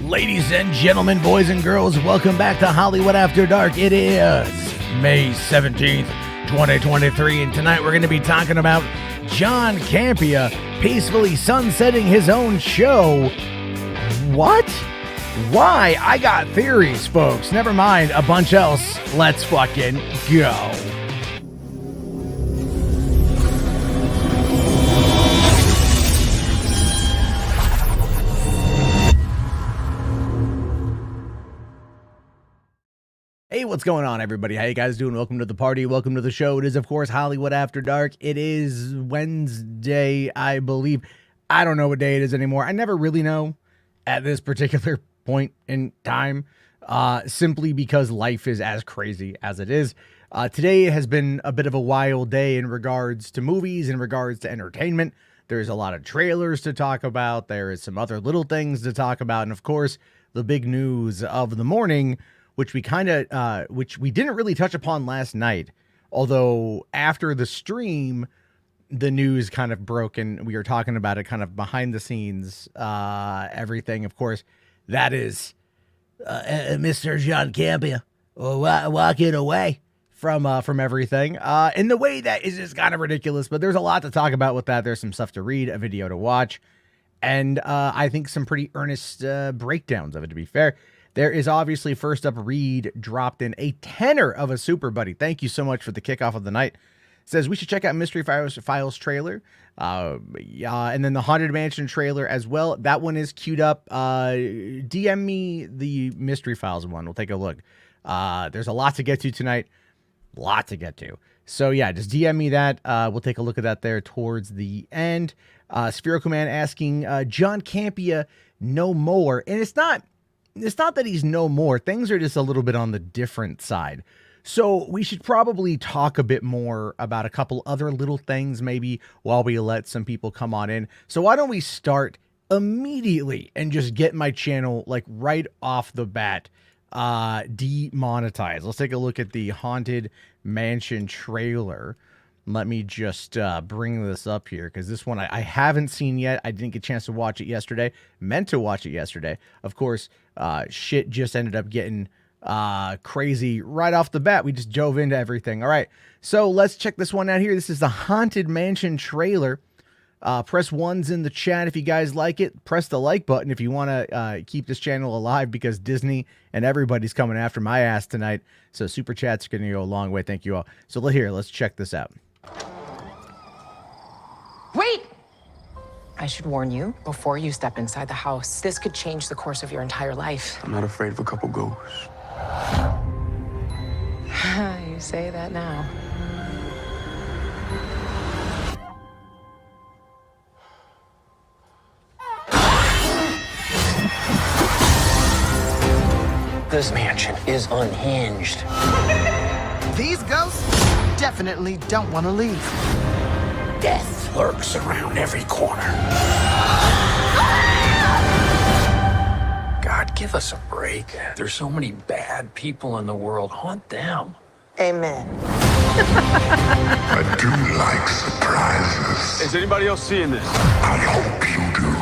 Ladies and gentlemen, boys and girls, welcome back to Hollywood After Dark. It is May 17th, 2023, and tonight we're going to be talking about John Campea peacefully sunsetting his own show. What? Why? I got theories, folks. Never mind a bunch else. Let's fucking go. Hey, what's going on, everybody? How you guys doing? Welcome to the party. Welcome to the show. It is, of course, Hollywood After Dark. It is Wednesday, I believe. I don't know what day it is anymore. I never really know at this particular point in time, simply because life is as crazy as it is. Today has been a bit of a wild day in regards to movies, in regards to entertainment. There's a lot of trailers to talk about. There is some other little things to talk about. And, of course, the big news of the morning, which we didn't really touch upon last night, although after the stream, the news kind of broke and we were talking about it kind of behind the scenes, everything. Of course, that is Mr. John Campea walking away from everything in the way that is just kind of ridiculous, but there's a lot to talk about with that. There's some stuff to read, a video to watch, and I think some pretty earnest breakdowns of it, to be fair. There is obviously, first up, Reed dropped in a tenor of a super buddy. Thank you so much for the kickoff of the night. Says we should check out Mystery Files trailer. And then the Haunted Mansion trailer as well. That one is queued up. DM me the Mystery Files one. We'll take a look. There's a lot to get to tonight. Lot to get to. So yeah, just DM me that. We'll take a look at that there towards the end. Spherical Man asking, John Campea no more. And it's not that he's no more. Things are just a little bit on the different side. So we should probably talk a bit more about a couple other little things maybe while we let some people come on in. So why don't we start immediately and just get my channel like right off the bat demonetized. Let's take a look at the Haunted Mansion trailer. Let me just bring this up here because this one I haven't seen yet. I didn't get a chance to watch it yesterday. Meant to watch it yesterday. Of course, shit just ended up getting crazy right off the bat. We just dove into everything. All right, so let's check this one out here. This is the Haunted Mansion trailer. Press ones in the chat if you guys like it. Press the like button if you want to keep this channel alive because Disney and everybody's coming after my ass tonight. So super chats are going to go a long way. Thank you all. So let's check this out. Wait! I should warn you before you step inside the house. This could change the course of your entire life. I'm not afraid of a couple ghosts. You say that now. This mansion is unhinged. These ghosts definitely don't want to leave. Death lurks around every corner. God, give us a break. There's so many bad people in the world. Haunt them. Amen. I do like surprises. Is anybody else seeing this? I hope you do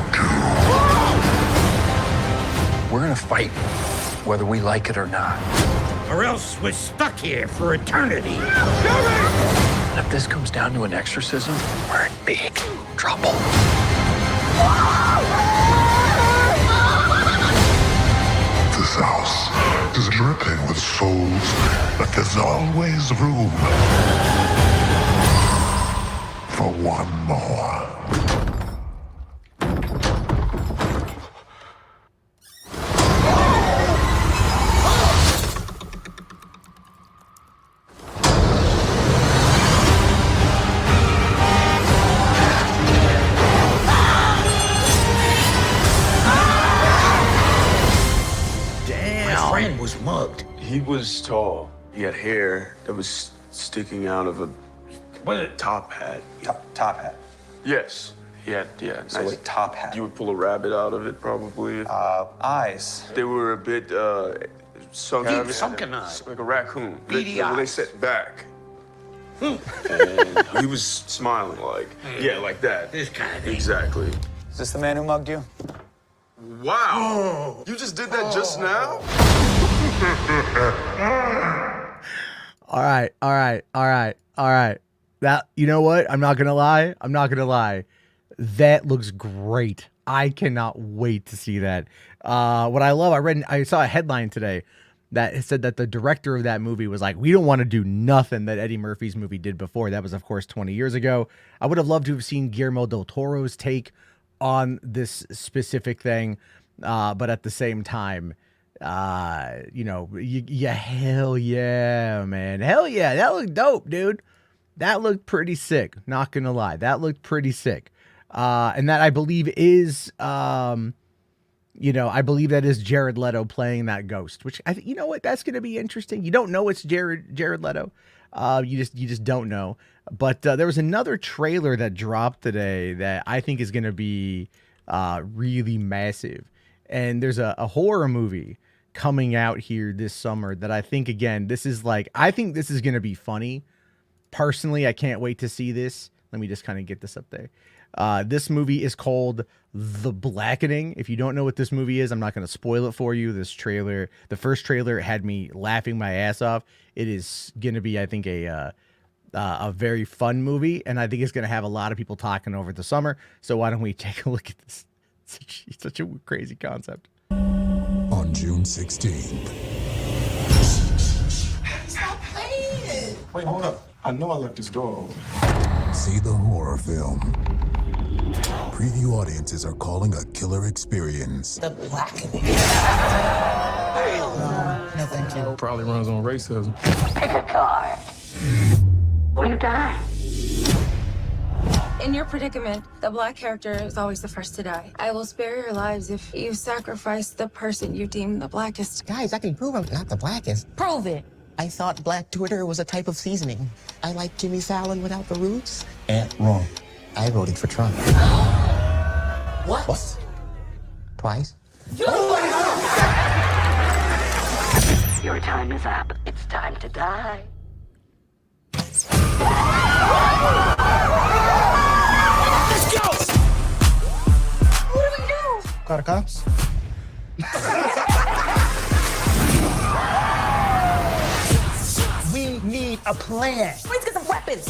too. We're gonna fight, whether we like it or not. Or else we're stuck here for eternity. If this comes down to an exorcism, we're in big trouble. This house is dripping with souls, but there's always room for one more. Was mugged. He was tall. He had hair that was sticking out of a top hat. Top hat. Yes. He had, So nice. a top hat. You would pull a rabbit out of it, probably. Eyes. They were a bit So Keep sunken eye. like a raccoon. Beady They eyes. sit back. And he was smiling like, yeah, like that. This kind of thing. Exactly. Is this the man who mugged you? Wow. You just did that just now? All right. That, you know what? I'm not gonna lie. That looks great. I cannot wait to see that. What I saw a headline today that said that the director of that movie was like, we don't want to do nothing that Eddie Murphy's movie did before. That was, of course, 20 years ago. I would have loved to have seen Guillermo del Toro's take on this specific thing. But at the same time, hell yeah, man. Hell yeah. That looked dope, dude. That looked pretty sick. Not gonna lie. That looked pretty sick. And that I believe is, I believe that is Jared Leto playing that ghost, which you know what? That's going to be interesting. You don't know it's Jared Leto. You just don't know. But there was another trailer that dropped today that I think is going to be really massive. And there's a horror movie coming out here this summer that I think, again, I think this is going to be funny. Personally, I can't wait to see this. Let me just kind of get this up there. This movie is called The Blackening. If you don't know what this movie is, I'm not going to spoil it for you. The first trailer had me laughing my ass off. It is going to be, I think, a very fun movie, and I think it's going to have a lot of people talking over the summer. So why don't we take a look at this? Such a crazy concept. On June 16th. Stop playing! Wait, hold up. I know I left this door open. See the horror film. Preview audiences are calling a killer experience. The Blackening. No, thank you. Probably runs on racism. Pick a car. Or you die. In your predicament, the black character is always the first to die. I will spare your lives if you sacrifice the person you deem the blackest. Guys, I can prove I'm not the blackest. Prove it. I thought black Twitter was a type of seasoning. I like Jimmy Fallon without the roots. Wrong. I voted for Trump. What? Twice? Your time is up. It's time to die. Let's go! What do we do? Call the cops? We need a plan. Let's get some weapons.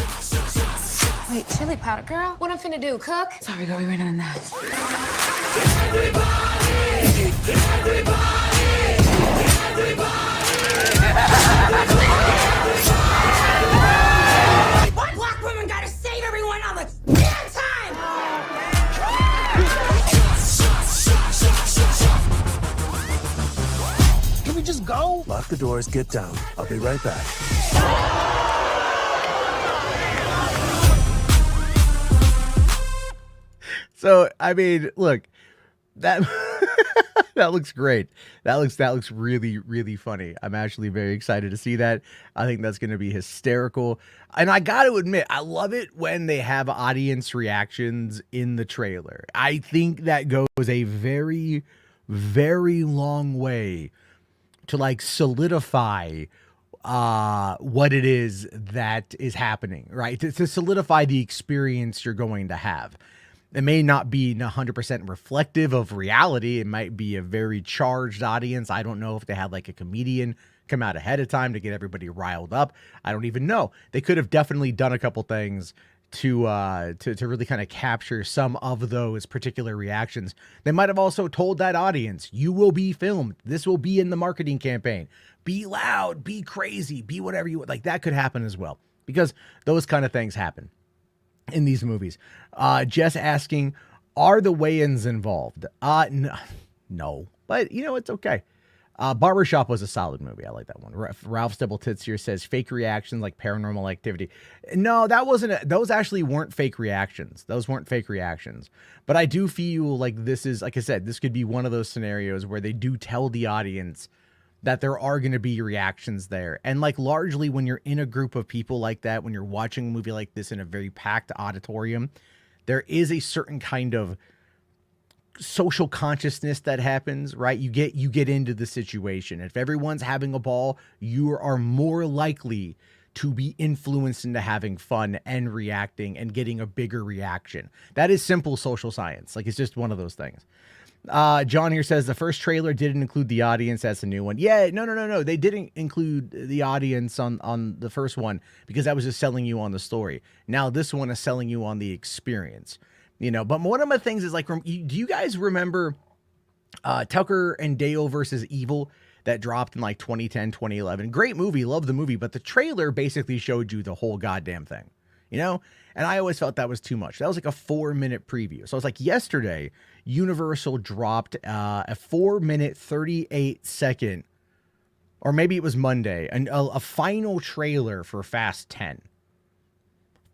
Wait, chili powder, girl? What I'm finna do, cook? Sorry, girl, we ran out of that. One black woman gotta save everyone all the damn time! Can we just go? Lock the doors, get down. I'll be right back. So, I mean, look, that that looks great. That looks really, really funny. I'm actually very excited to see that. I think that's going to be hysterical. And I got to admit, I love it when they have audience reactions in the trailer. I think that goes a very, very long way to like solidify what it is that is happening, right? To solidify the experience you're going to have. It may not be 100% reflective of reality. It might be a very charged audience. I don't know if they had like a comedian come out ahead of time to get everybody riled up. I don't even know. They could have definitely done a couple things to really kind of capture some of those particular reactions. They might have also told that audience, you will be filmed. This will be in the marketing campaign. Be loud, be crazy, be whatever you want. Like that could happen as well, because those kind of things happen in these movies. Jess asking, are the Wayans involved? No, but you know, it's okay. Barbershop was a solid movie. I like that one. Ralph Stibble Tits here says fake reactions like Paranormal Activity. No, that wasn't. Those actually weren't fake reactions. Those weren't fake reactions. But I do feel like this is, like I said, this could be one of those scenarios where they do tell the audience that there are going to be reactions there. And like largely when you're in a group of people like that, when you're watching a movie like this in a very packed auditorium, there is a certain kind of social consciousness that happens, right? You get into the situation. If everyone's having a ball, you are more likely to be influenced into having fun and reacting and getting a bigger reaction. That is simple social science. Like, it's just one of those things. John here says the first trailer didn't include the audience. That's a new one. Yeah, no. They didn't include the audience on the first one because that was just selling you on the story. Now this one is selling you on the experience, you know. But one of my things is like, do you guys remember Tucker and Dale versus Evil that dropped in like 2010, 2011? Great movie. Love the movie. But the trailer basically showed you the whole goddamn thing, you know? And I always felt that was too much. That was like a 4-minute preview. So it's like yesterday, Universal dropped a 4-minute, 38-second, or maybe it was Monday, a final trailer for Fast 10.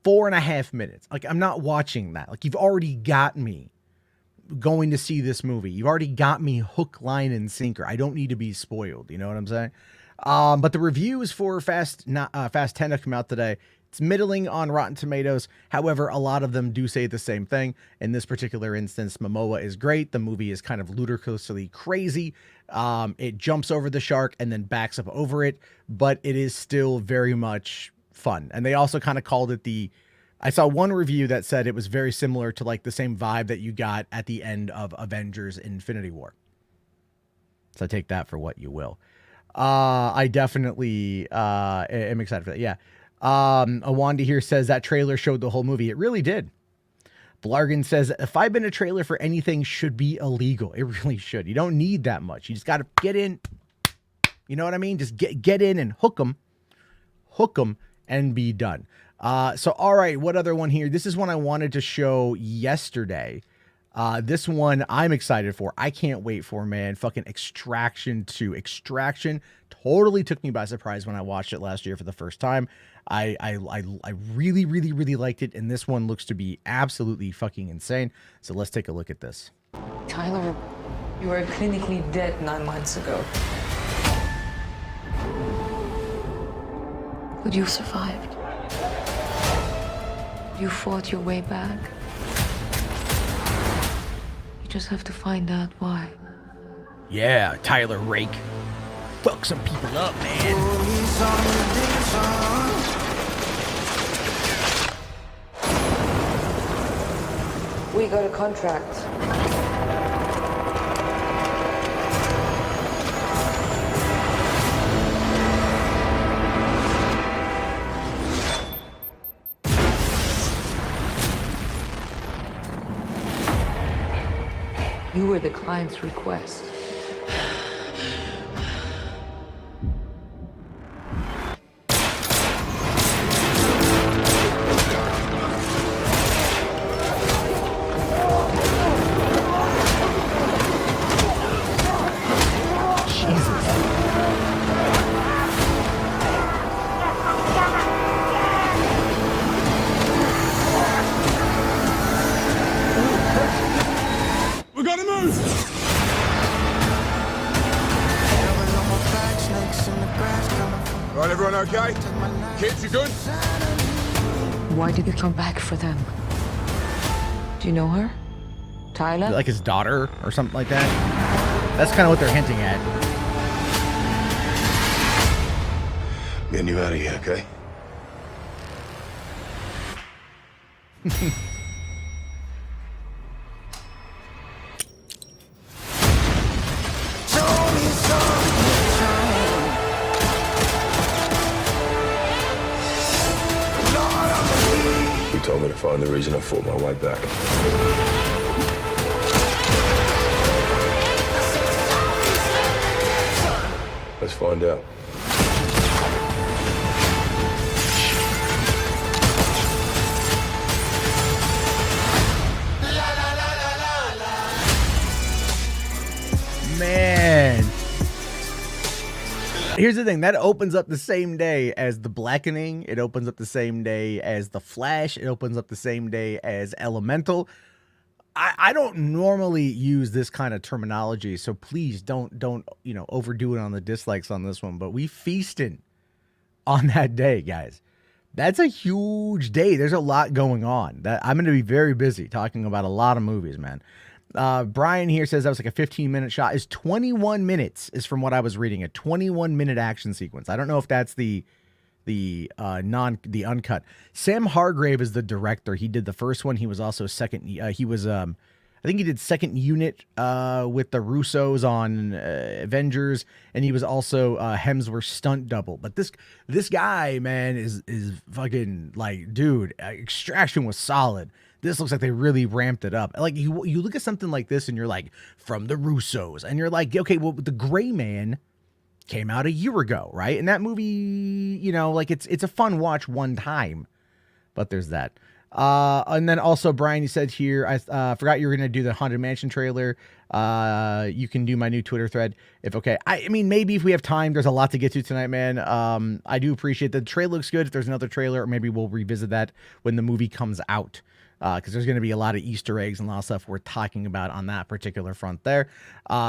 4.5 minutes. Like, I'm not watching that. Like, you've already got me going to see this movie. You've already got me hook, line, and sinker. I don't need to be spoiled. You know what I'm saying? But the reviews for Fast 10 have come out today. It's middling on Rotten Tomatoes. However, a lot of them do say the same thing. In this particular instance, Momoa is great. The movie is kind of ludicrously crazy. It jumps over the shark and then backs up over it, but it is still very much fun. And they also kind of called it I saw one review that said it was very similar to like the same vibe that you got at the end of Avengers Infinity War. So take that for what you will. I definitely am excited for that. Yeah. Awanda here says that trailer showed the whole movie. It really did. Blargan says a 5-minute trailer for anything should be illegal. It really should. You don't need that much. You just got to get in. You know what I mean? Just get in and hook them and be done. So, all right, what other one here? This is one I wanted to show yesterday. This one I'm excited for. I can't wait for, man. Fucking Extraction 2. Extraction totally took me by surprise when I watched it last year for the first time. I really, really, really liked it, and this one looks to be absolutely fucking insane. So let's take a look at this. Tyler, you were clinically dead 9 months ago. But you survived. You fought your way back. You just have to find out why. Yeah, Tyler Rake. Fuck some people up, man. We got a contract. You were the client's request. We gotta move! Right, everyone okay? Kids, you good? Why did you come back for them? Do you know her? Tyler? Like his daughter or something like that. That's kind of what they're hinting at. Getting you out of here, okay? You told me to find the reason I fought my way back. Let's find out. Man. Here's the thing. That opens up the same day as The Blackening. It opens up the same day as The Flash. It opens up the same day as Elemental. I don't normally use this kind of terminology, so please don't overdo it on the dislikes on this one. But we feasting on that day, guys. That's a huge day. There's a lot going on. That I'm going to be very busy talking about a lot of movies, man. Brian here says that was like a 15-minute shot. Is 21 minutes is from what I was reading. A 21-minute action sequence. I don't know if that's the uncut. Sam Hargrave is the director. He did the first one. He was also second. He was I think he did second unit with the Russos on Avengers, and he was also Hemsworth's stunt double. But this guy, man, is fucking like, dude. Extraction was solid. This looks like they really ramped it up. Like you look at something like this, and you're like, from the Russos, and you're like, okay, well, the Gray Man came out a year ago, right? And that movie, you know, like it's a fun watch one time, but there's that. And then also, Brian, you said here, I forgot you were going to do the Haunted Mansion trailer. You can do my new Twitter thread if okay. I mean, maybe if we have time, there's a lot to get to tonight, man. I do appreciate the trailer looks good. If there's another trailer, or maybe we'll revisit that when the movie comes out. Because there's going to be a lot of Easter eggs and a lot of stuff we're talking about on that particular front there.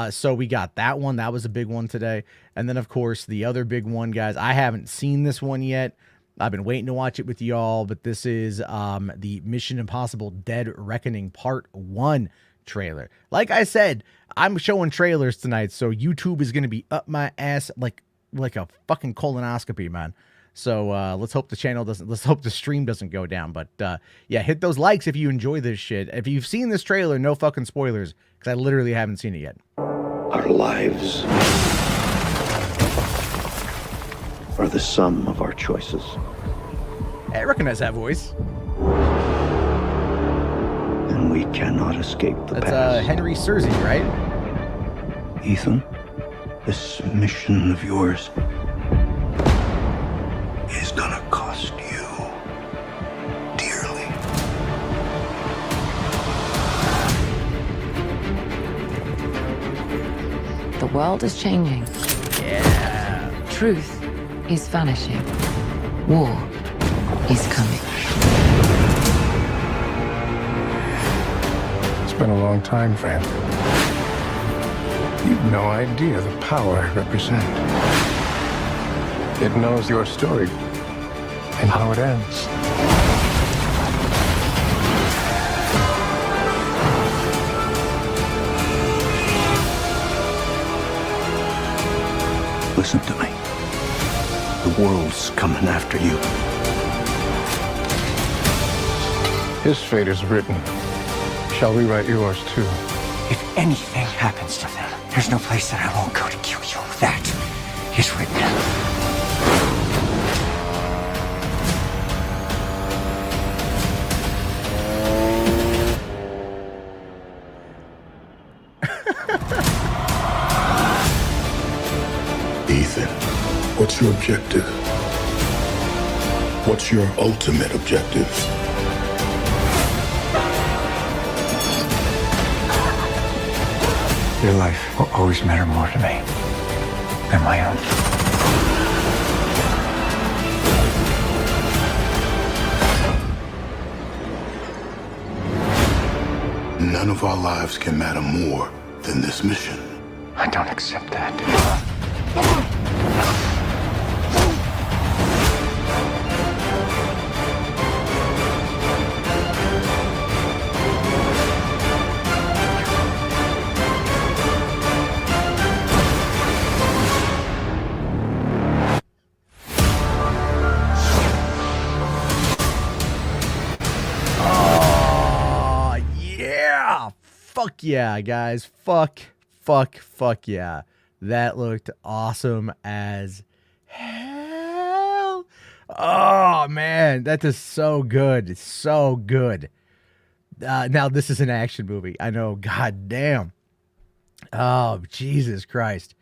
So we got that one. That was a big one today. And then, of course, the other big one, guys, I haven't seen this one yet. I've been waiting to watch it with y'all, but this is the Mission Impossible Dead Reckoning Part 1 trailer. Like I said, I'm showing trailers tonight, so YouTube is going to be up my ass like a fucking colonoscopy, man. So let's hope the stream doesn't go down. But yeah, hit those likes if you enjoy this shit. If you've seen this trailer, no fucking spoilers, because I literally haven't seen it yet. Our lives are the sum of our choices. I recognize that voice. And we cannot escape the past. That's Henry Cersei, right? Ethan, this mission of yours is gonna cost you dearly. The world is changing. Yeah. Truth is vanishing. War is coming. It's been a long time, friend. You've no idea the power I represent. It knows your story and how it ends. Listen to me. The world's coming after you. His fate is written. Shall we write yours too? If anything happens to them, there's no place that I won't go to kill you. That is written. Ethan, what's your objective? What's your ultimate objective? Your life will always matter more to me than my own. None of our lives can matter more than this mission. I don't accept that. Fuck yeah, guys. Fuck yeah. That looked awesome as hell. Oh, man. That is so good. It's so good. Now, this is an action movie. I know. God damn. Oh, Jesus Christ.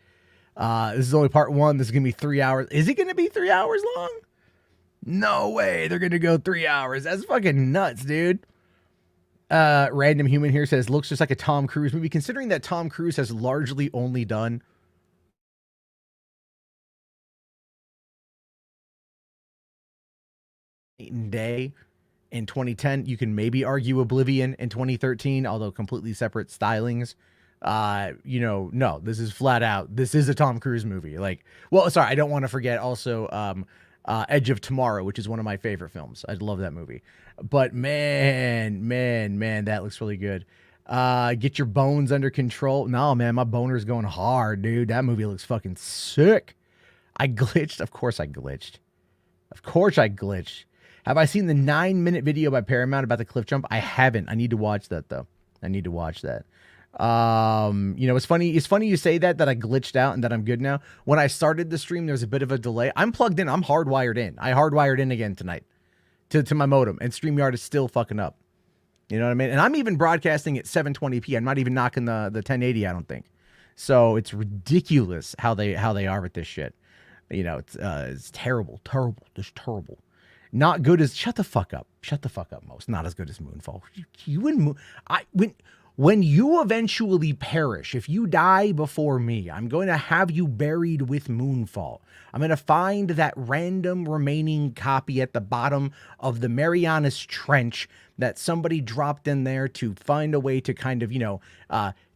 This is only part 1. This is going to be 3 hours. Is it going to be 3 hours long? No way. They're going to go 3 hours. That's fucking nuts, dude. Random Human here says, looks just like a Tom Cruise movie, considering that Tom Cruise has largely only done Night and Day in 2010. You can maybe argue Oblivion in 2013, although completely separate stylings. No, this is flat out. This is a Tom Cruise movie. Like, well, sorry, I don't want to forget also, Edge of Tomorrow, which is one of my favorite films. I love that movie. But man, that looks really good. Get your bones under control. No, man, my boner's going hard, dude. That movie looks fucking sick. I glitched. Of course I glitched. Of course I glitched. Have I seen the 9-minute video by Paramount about the cliff jump? I haven't. I need to watch that, though. I need to watch that. You know, it's funny you say that I glitched out and that I'm good now. When I started the stream, there was a bit of a delay. I'm plugged in. I'm hardwired in. I hardwired in again tonight to my modem, and StreamYard is still fucking up. You know what I mean? And I'm even broadcasting at 720p. I'm not even knocking the 1080, I don't think. So it's ridiculous how they are with this shit. You know, it's terrible, just terrible. Not good as shut the fuck up, Most. Not as good as Moonfall. You and when you eventually perish, if you die before me, I'm going to have you buried with Moonfall. I'm going to find that random remaining copy at the bottom of the Marianas Trench that somebody dropped in there to find a way to kind of, you know,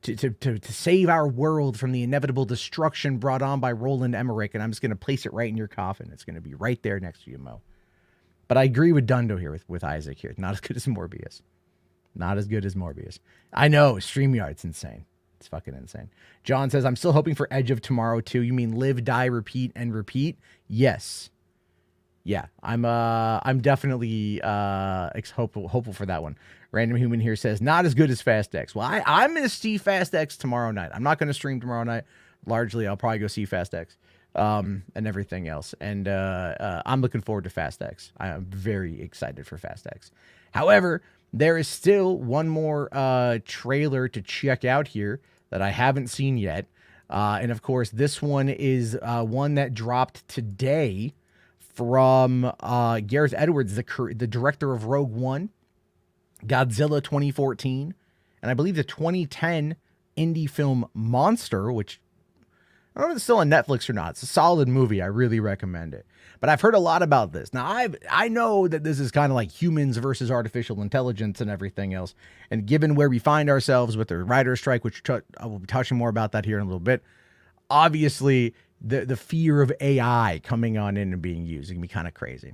to save our world from the inevitable destruction brought on by Roland Emmerich. And I'm just going to place it right in your coffin. It's going to be right there next to you, Mo. But I agree with Dundo here, with Isaac here. Not as good as Morbius. Not as good as Morbius. I know, StreamYard's insane. It's fucking insane. John says, I'm still hoping for Edge of Tomorrow too. You mean live, die, repeat, and repeat? Yes. Yeah, I'm definitely hopeful for that one. Random Human here says, not as good as Fast X. Well, I'm going to see Fast X tomorrow night. I'm not going to stream tomorrow night. Largely, I'll probably go see Fast X and everything else. And I'm looking forward to Fast X. I am very excited for Fast X. However, there is still one more trailer to check out here that I haven't seen yet. And of course, this one is one that dropped today from Gareth Edwards, the director of Rogue One, Godzilla 2014, and I believe the 2010 indie film Monster, which I don't know if it's still on Netflix or not. It's a solid movie. I really recommend it. But I've heard a lot about this. Now, I know that this is kind of like humans versus artificial intelligence and everything else. And given where we find ourselves with the writer's strike, which I will be touching more about that here in a little bit, obviously the fear of AI coming on in and being used can be kind of crazy.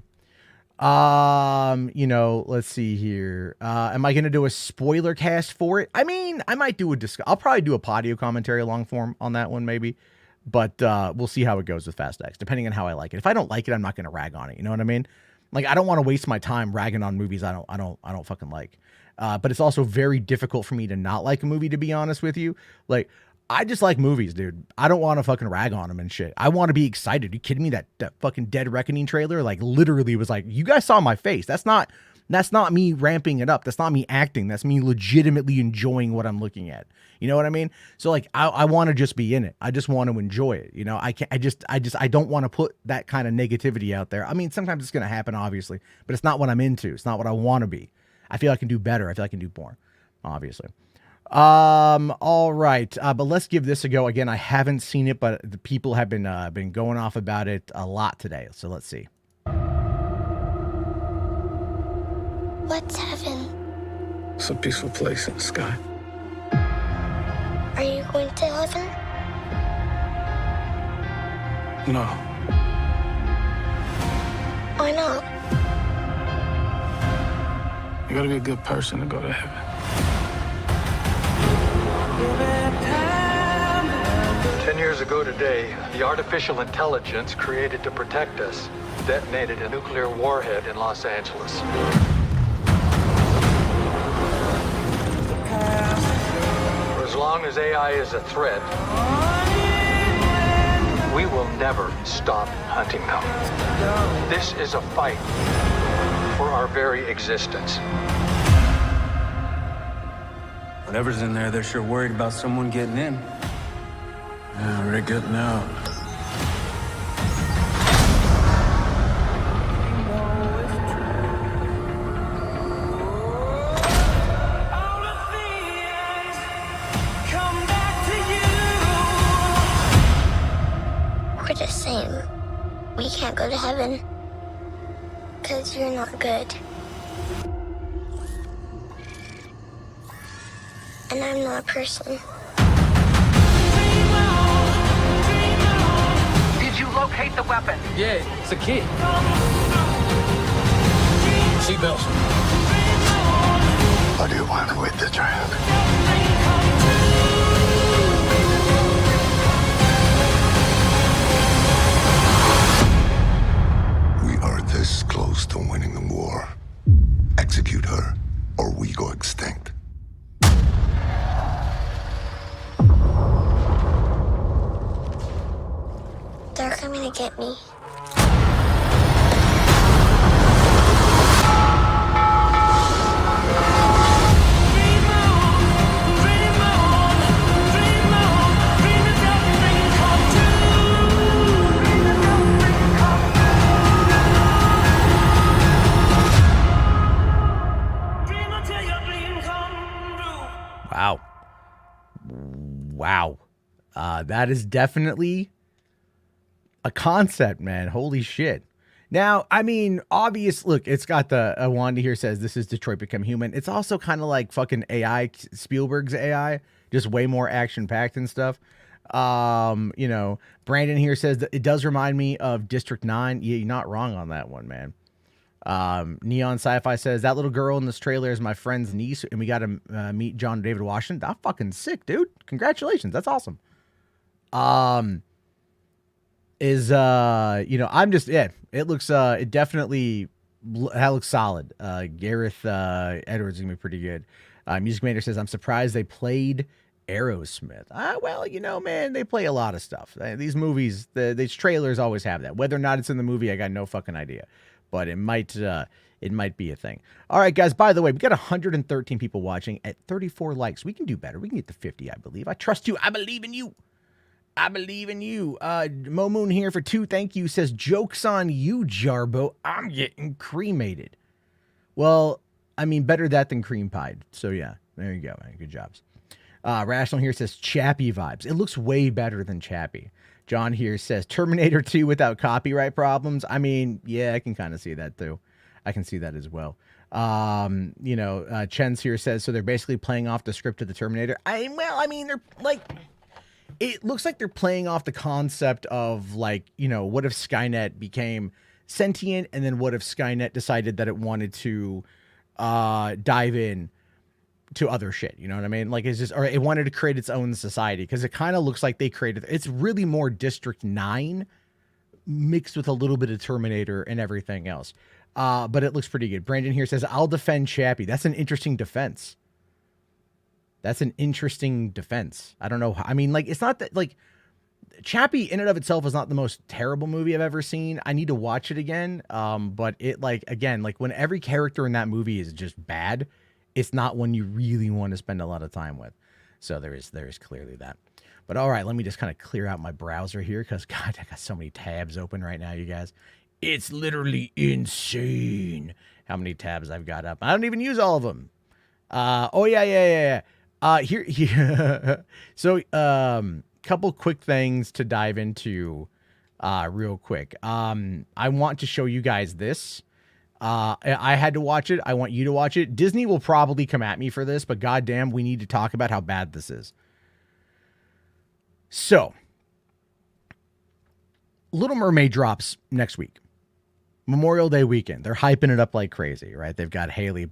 You know, let's see here. Am I going to do a spoiler cast for it? I mean, I might do I'll probably do a Podio commentary long form on that one, maybe. But we'll see how it goes with Fast X, depending on how I like it. If I don't like it, I'm not going to rag on it. You know what I mean? Like, I don't want to waste my time ragging on movies I don't fucking like. But it's also very difficult for me to not like a movie, to be honest with you. Like, I just like movies, dude. I don't want to fucking rag on them and shit. I want to be excited. Are you kidding me? That fucking Dead Reckoning trailer, like, literally was like, you guys saw my face. That's not me ramping it up. That's not me acting. That's me legitimately enjoying what I'm looking at. You know what I mean? So like, I want to just be in it. I just want to enjoy it. You know, I don't want to put that kind of negativity out there. I mean, sometimes it's going to happen, obviously, but it's not what I'm into. It's not what I want to be. I feel I can do better. I feel I can do more, obviously. All right. But let's give this a go. Again, I haven't seen it, but the people have been going off about it a lot today. So let's see. What's heaven? It's a peaceful place in the sky. Are you going to heaven? No. Why not? You gotta be a good person to go to heaven. 10 years ago today, the artificial intelligence created to protect us detonated a nuclear warhead in Los Angeles. For as long as AI is a threat, we will never stop hunting them. This is a fight for our very existence. Whatever's in there, they're sure worried about someone getting in. Yeah, we're getting out. We're the same. We can't go to heaven because you're not good. And I'm not a person. Did you locate the weapon? Yeah, it's a kid. Seatbelts. What do you want with the child? We are this close to winning the war. Execute her, or we go extinct. They're coming to get me. Wow. Wow. That is definitely a concept, man. Holy shit. Now, I mean, obvious, look, it's got the, Wanda here says, this is Detroit Become Human. It's also kind of like fucking AI, Spielberg's AI, just way more action-packed and stuff. You know, Brandon here says that it does remind me of District 9. Yeah, you're not wrong on that one, man. Neon Sci-Fi says, that little girl in this trailer is my friend's niece, and we got to meet John David Washington. That's fucking sick, dude. Congratulations. That's awesome. You know, I'm just, yeah, it looks, it definitely, that looks solid. Gareth Edwards is gonna be pretty good. Music Maker says, I'm surprised they played Aerosmith. Well, you know, man, they play a lot of stuff. These movies, these trailers always have that. Whether or not it's in the movie, I got no fucking idea. But it might be a thing. All right, guys, by the way, we got 113 people watching at 34 likes. We can do better. We can get to 50, I believe. I trust you. I believe in you. I believe in you. Mo Moon here for 2. Thank you. Says, joke's on you, Jarbo. I'm getting cremated. Well, I mean, better that than cream pied. So, yeah, there you go, man. Good jobs. Rational here says, Chappie vibes. It looks way better than Chappie. John here says, Terminator 2 without copyright problems. I mean, yeah, I can kind of see that, too. I can see that as well. You know, Chen's here says, so they're basically playing off the script of the Terminator. I mean, they're like... It looks like they're playing off the concept of, like, you know, what if Skynet became sentient, and then what if Skynet decided that it wanted to dive in to other shit, you know what I mean? Like, it's just, or it wanted to create its own society, because it kind of looks like they created, it's really more District 9 mixed with a little bit of Terminator and everything else. But it looks pretty good. Brandon here says, I'll defend Chappie. That's an interesting defense. That's an interesting defense. I don't know. I mean, like, it's not that, like, Chappie in and of itself is not the most terrible movie I've ever seen. I need to watch it again. But it, like, again, like, when every character in that movie is just bad, it's not one you really want to spend a lot of time with. So there is clearly that. But all right, let me just kind of clear out my browser here, because, God, I got so many tabs open right now, you guys. It's literally insane how many tabs I've got up. I don't even use all of them. Oh, yeah. Here. So, couple quick things to dive into, real quick. I want to show you guys this. I had to watch it. I want you to watch it. Disney will probably come at me for this, but goddamn, we need to talk about how bad this is. So, Little Mermaid drops next week. Memorial Day weekend. They're hyping it up like crazy, right? They've got Halle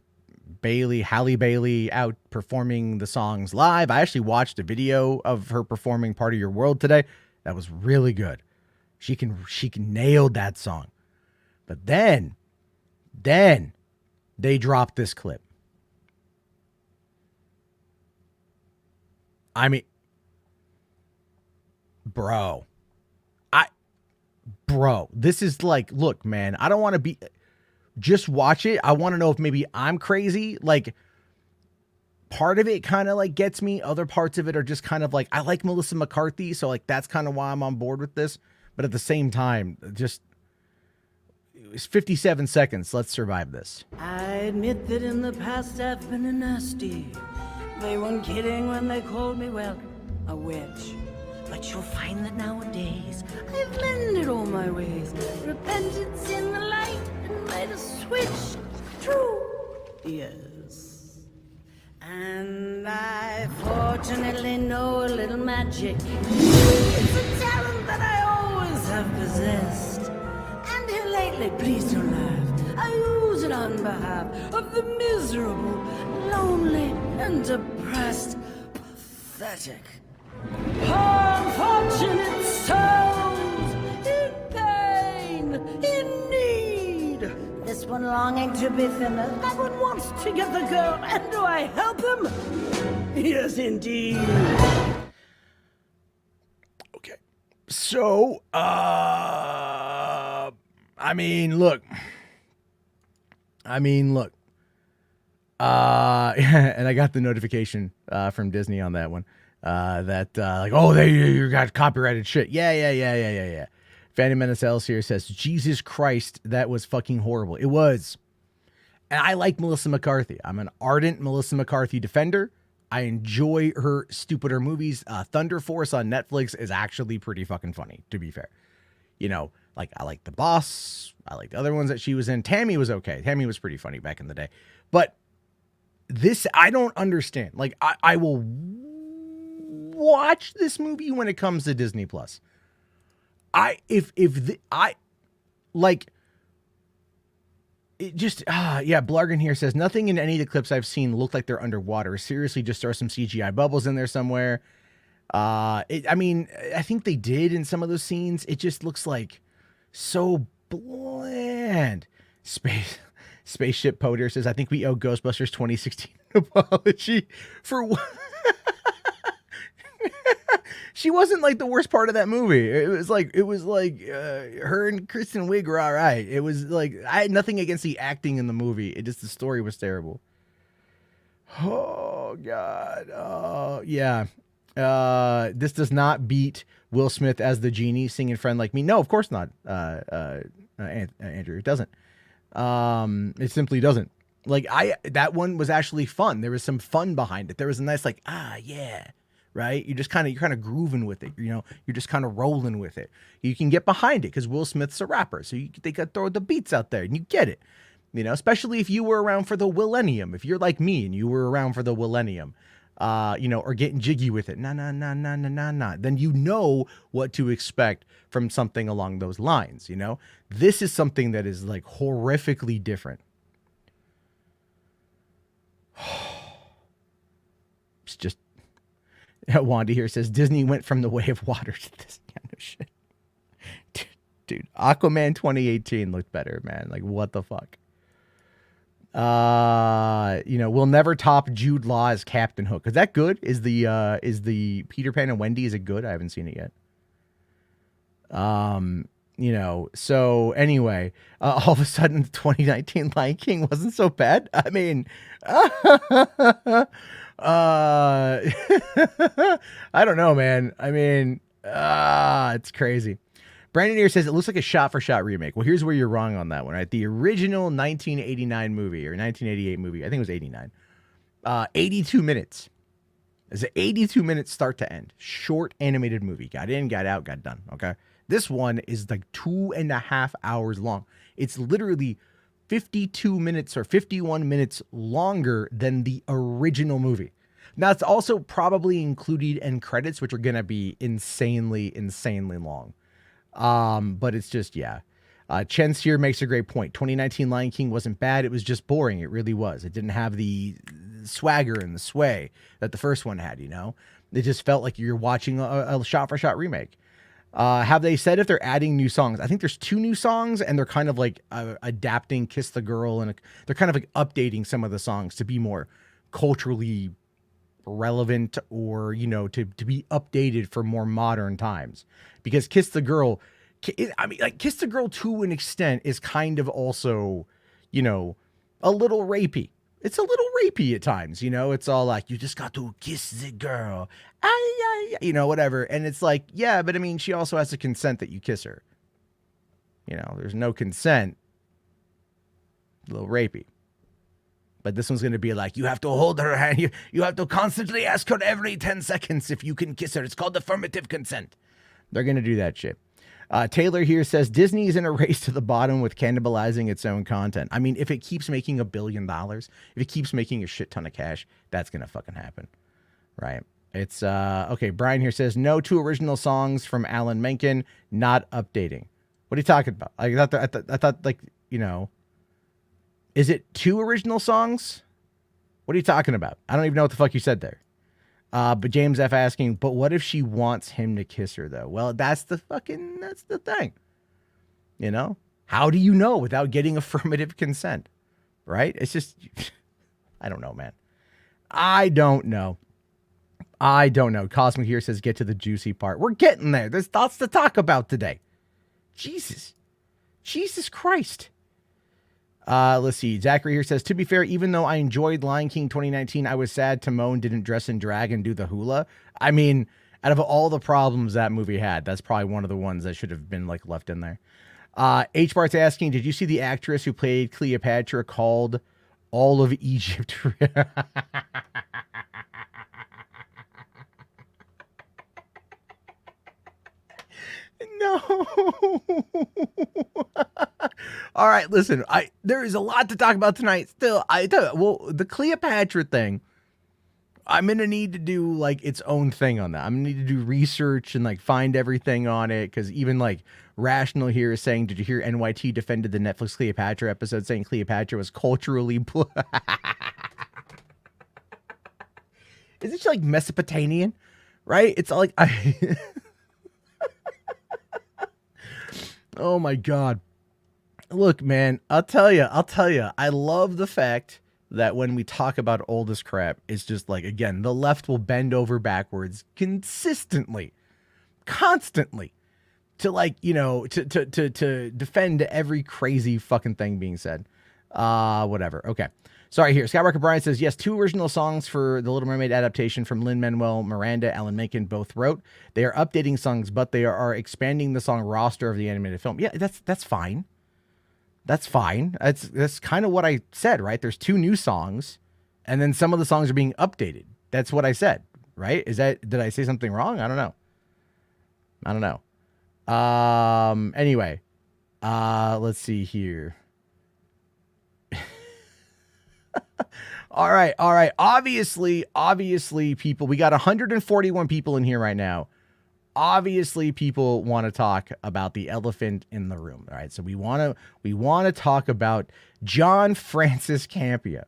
Bailey out performing the songs live. I actually watched a video of her performing Part of Your World today. That was really good. She can nailed that song. But then they dropped this clip. I mean, bro, this is like, look, man, I don't want to be, just watch it. I want to know if maybe I'm crazy. Like, part of it kind of like gets me. Other parts of it are just kind of like, I like Melissa McCarthy. So like, that's kind of why I'm on board with this. But at the same time, just, it's 57 seconds. Let's survive this. I admit that in the past I've been a nasty. They weren't kidding when they called me, well, a witch. But you'll find that nowadays I've mended all my ways. Repentance in the light and made a switch. True, yes. And I fortunately know a little magic. It's a talent that I always have possessed. And here lately, please don't laugh, I use it on behalf of the miserable, lonely and depressed, pathetic. Unfortunate souls in pain, in need. This one longing to be thinner, that one wants to get the girl, and do I help him? Yes, indeed. Okay. So, I mean, look. And I got the notification from Disney on that one. Like, oh, you got copyrighted shit. Yeah. Phantom Menace Ellis here says, Jesus Christ, that was fucking horrible. It was. And I like Melissa McCarthy. I'm an ardent Melissa McCarthy defender. I enjoy her stupider movies. Thunder Force on Netflix is actually pretty fucking funny, to be fair. You know, like, I like The Boss. I like the other ones that she was in. Tammy was okay. Tammy was pretty funny back in the day. But this, I don't understand. Like, I will watch this movie when it comes to Disney Plus. Blargan here says, nothing in any of the clips I've seen look like they're underwater. Seriously, just throw some CGI bubbles in there somewhere. I think they did in some of those scenes. It just looks like so bland. Spaceship Poder says, I think we owe Ghostbusters 2016 an apology for what? She wasn't like the worst part of that movie. It was like her and Kristen Wiig were all right. It was like, I had nothing against the acting in the movie. It just, the story was terrible. Oh God. Oh yeah. This does not beat Will Smith as the genie singing Friend Like Me. No, of course not. Andrew, it doesn't. It simply doesn't. Like, that one was actually fun. There was some fun behind it. There was a nice, like, yeah, right? You're kind of grooving with it. You know, you're just kind of rolling with it. You can get behind it because Will Smith's a rapper. So they got to throw the beats out there and you get it, you know, especially if you were around for the Millennium. If you're like me and you were around for the Millennium, you know, or getting jiggy with it, then you know what to expect from something along those lines, you know? This is something that is like horrifically different. It's just, Wanda here says, Disney went from the way of water to this kind of shit. Dude, Aquaman 2018 looked better, man. Like, what the fuck? You know, we'll never top Jude Law as Captain Hook. Is that good? Is the Peter Pan and Wendy, is it good? I haven't seen it yet. You know, so anyway, all of a sudden the 2019 Lion King wasn't so bad. I mean, I don't know, man. I mean, it's crazy. Brandon here says it looks like a shot-for-shot remake. Well, here's where you're wrong on that one, right? The original 1989 movie, or 1988 movie, I think it was 89, 82 minutes. It's an 82 minutes start to end. Short animated movie. Got in, got out, got done, okay? This one is like 2.5 hours long. It's literally 52 minutes or 51 minutes longer than the original movie. Now, it's also probably included in credits, which are going to be insanely long. But it's just, yeah. Chen's here makes a great point. 2019 Lion King wasn't bad. It was just boring. It really was. It didn't have the swagger and the sway that the first one had, you know? It just felt like you're watching a shot-for-shot remake. Have they said if they're adding new songs? I think there's 2 new songs, and they're kind of like adapting Kiss the Girl, and they're kind of like updating some of the songs to be more culturally relevant, or, you know, to be updated for more modern times. Because Kiss the Girl, I mean, like, Kiss the Girl to an extent is kind of also, you know, a little rapey. It's a little rapey at times, you know? It's all like, you just got to kiss the girl, you know, whatever. And it's like, yeah, but I mean, she also has to consent that you kiss her. You know, there's no consent. A little rapey. But this one's going to be like, you have to hold her hand. You have to constantly ask her every 10 seconds if you can kiss her. It's called affirmative consent. They're going to do that shit. Taylor here says, Disney is in a race to the bottom with cannibalizing its own content. I mean, if it keeps making $1 billion, if it keeps making a shit ton of cash, that's going to fucking happen. Right? It's, okay, Brian here says, no 2 original songs from Alan Menken, not updating. What are you talking about? I thought like, you know, is it 2 original songs? What are you talking about? I don't even know what the fuck you said there. But James F asking, but what if she wants him to kiss her though? Well, that's the thing. You know, how do you know without getting affirmative consent? Right? It's just, I don't know, man. I don't know. Cosmic here says, get to the juicy part. We're getting there. There's lots to talk about today. Jesus Christ. Let's see. Zachary here says, to be fair, even though I enjoyed Lion King 2019, I was sad Timon didn't dress in drag and do the hula. I mean, out of all the problems that movie had, that's probably one of the ones that should have been like left in there. H. Bart's asking, did you see the actress who played Cleopatra called all of Egypt? No. All right, listen. There is a lot to talk about tonight. Still, the Cleopatra thing, I'm gonna need to do like its own thing on that. I'm gonna need to do research and like find everything on it, because even like Rational here is saying, did you hear NYT defended the Netflix Cleopatra episode, saying Cleopatra was culturally Is it like Mesopotamian? Right? It's like oh my God. Look, man, I'll tell you, I love the fact that when we talk about all this crap, it's just like, again, the left will bend over backwards constantly, constantly to like, you know, to defend every crazy fucking thing being said. Whatever. Okay. Sorry, here. Skywalker Brian says, yes, 2 original songs for the Little Mermaid adaptation from Lin-Manuel Miranda, Alan Menken both wrote. They are updating songs, but they are expanding the song roster of the animated film. Yeah, that's fine. That's fine. That's kind of what I said, right? There's 2 new songs, and then some of the songs are being updated. That's what I said, right? Did I say something wrong? I don't know. Anyway, let's see here. All right. Obviously, people, we got 141 people in here right now. Obviously, people want to talk about the elephant in the room. All right. So we want to talk about John Francis Campea.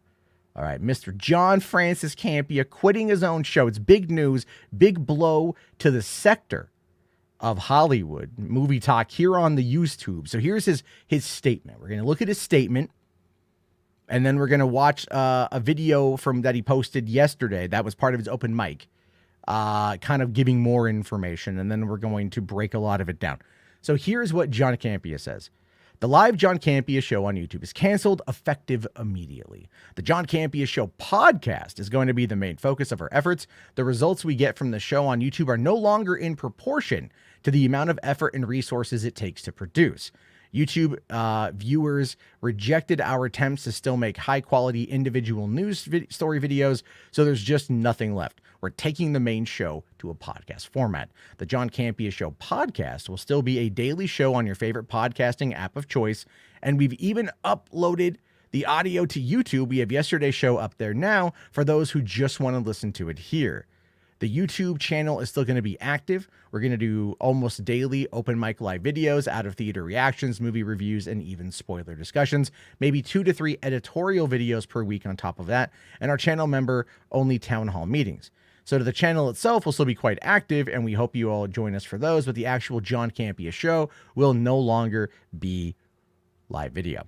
All right. Mr. John Francis Campea quitting his own show. It's big news, big blow to the sector of Hollywood movie talk here on the YouTube. So here's his statement. We're going to look at his statement. And then we're going to watch a video that he posted yesterday. That was part of his open mic, kind of giving more information. And then we're going to break a lot of it down. So here's what John Campea says. The live John Campea show on YouTube is canceled effective immediately. The John Campea Show podcast is going to be the main focus of our efforts. The results we get from the show on YouTube are no longer in proportion to the amount of effort and resources it takes to produce. YouTube viewers rejected our attempts to still make high-quality individual news story videos, so there's just nothing left. We're taking the main show to a podcast format. The John Campea Show podcast will still be a daily show on your favorite podcasting app of choice, and we've even uploaded the audio to YouTube. We have yesterday's show up there now for those who just want to listen to it here. The YouTube channel is still going to be active. We're going to do almost daily open mic live videos, out of theater reactions, movie reviews, and even spoiler discussions. Maybe 2 to 3 editorial videos per week on top of that. And our channel member only town hall meetings. So the channel itself will still be quite active, and we hope you all join us for those. But the actual John Campea Show will no longer be live video.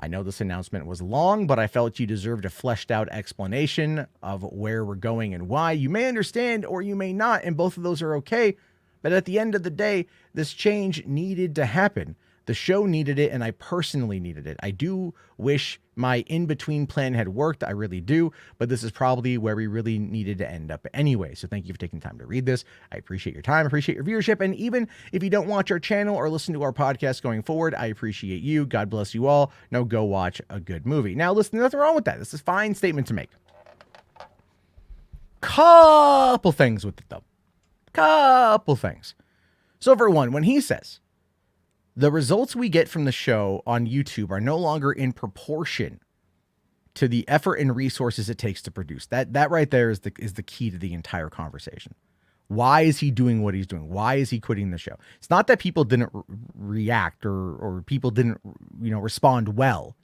I know this announcement was long, but I felt you deserved a fleshed out explanation of where we're going and why. You may understand or you may not, and both of those are okay. But at the end of the day, this change needed to happen. The show needed it, and I personally needed it. I do wish my in-between plan had worked. I really do, but this is probably where we really needed to end up anyway. So thank you for taking time to read this. I appreciate your time, appreciate your viewership, and even if you don't watch our channel or listen to our podcast going forward, I appreciate you. God bless you all. Now go watch a good movie. Now listen, there's nothing wrong with that. This is a fine statement to make. Couple things with it, though. Couple things. So for one, when he says, the results we get from the show on YouTube are no longer in proportion to the effort and resources it takes to produce. That right there is the key to the entire conversation. Why is he doing what he's doing? Why is he quitting the show? It's not that people didn't react or people didn't, respond well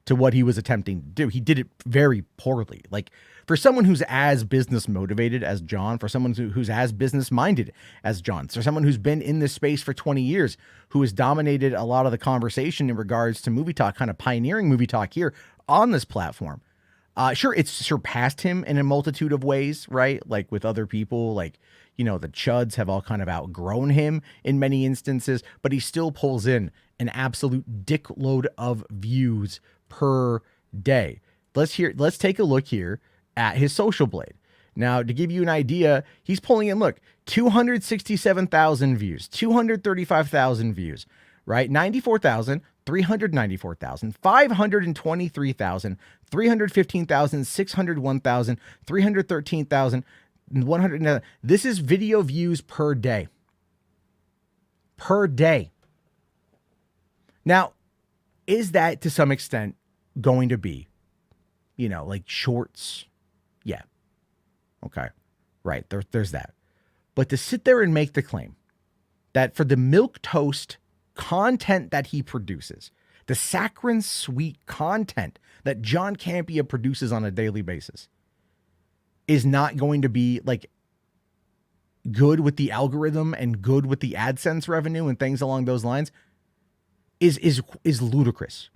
to what he was attempting to do. He did it very poorly. Like, for someone who's as business motivated as John, for someone who's as business minded as John, for someone who's been in this space for 20 years, who has dominated a lot of the conversation in regards to movie talk, kind of pioneering movie talk here on this platform. Sure, it's surpassed him in a multitude of ways, right? Like with other people, like, you know, the chuds have all kind of outgrown him in many instances, but he still pulls in an absolute dickload of views per day. Let's take a look here at his Social Blade. Now, to give you an idea, he's pulling in, look, 267,000 views, 235,000 views, right? 94,000, 394,000, 523,000, 315,000, 601,000, 313,000, 100. This is video views per day. Per day. Now, is that to some extent going to be, you know, like shorts? Yeah. Okay. Right. There's that. But to sit there and make the claim that for the milquetoast content that he produces, the saccharine sweet content that John Campea produces on a daily basis, is not going to be like good with the algorithm and good with the AdSense revenue and things along those lines, is ludicrous.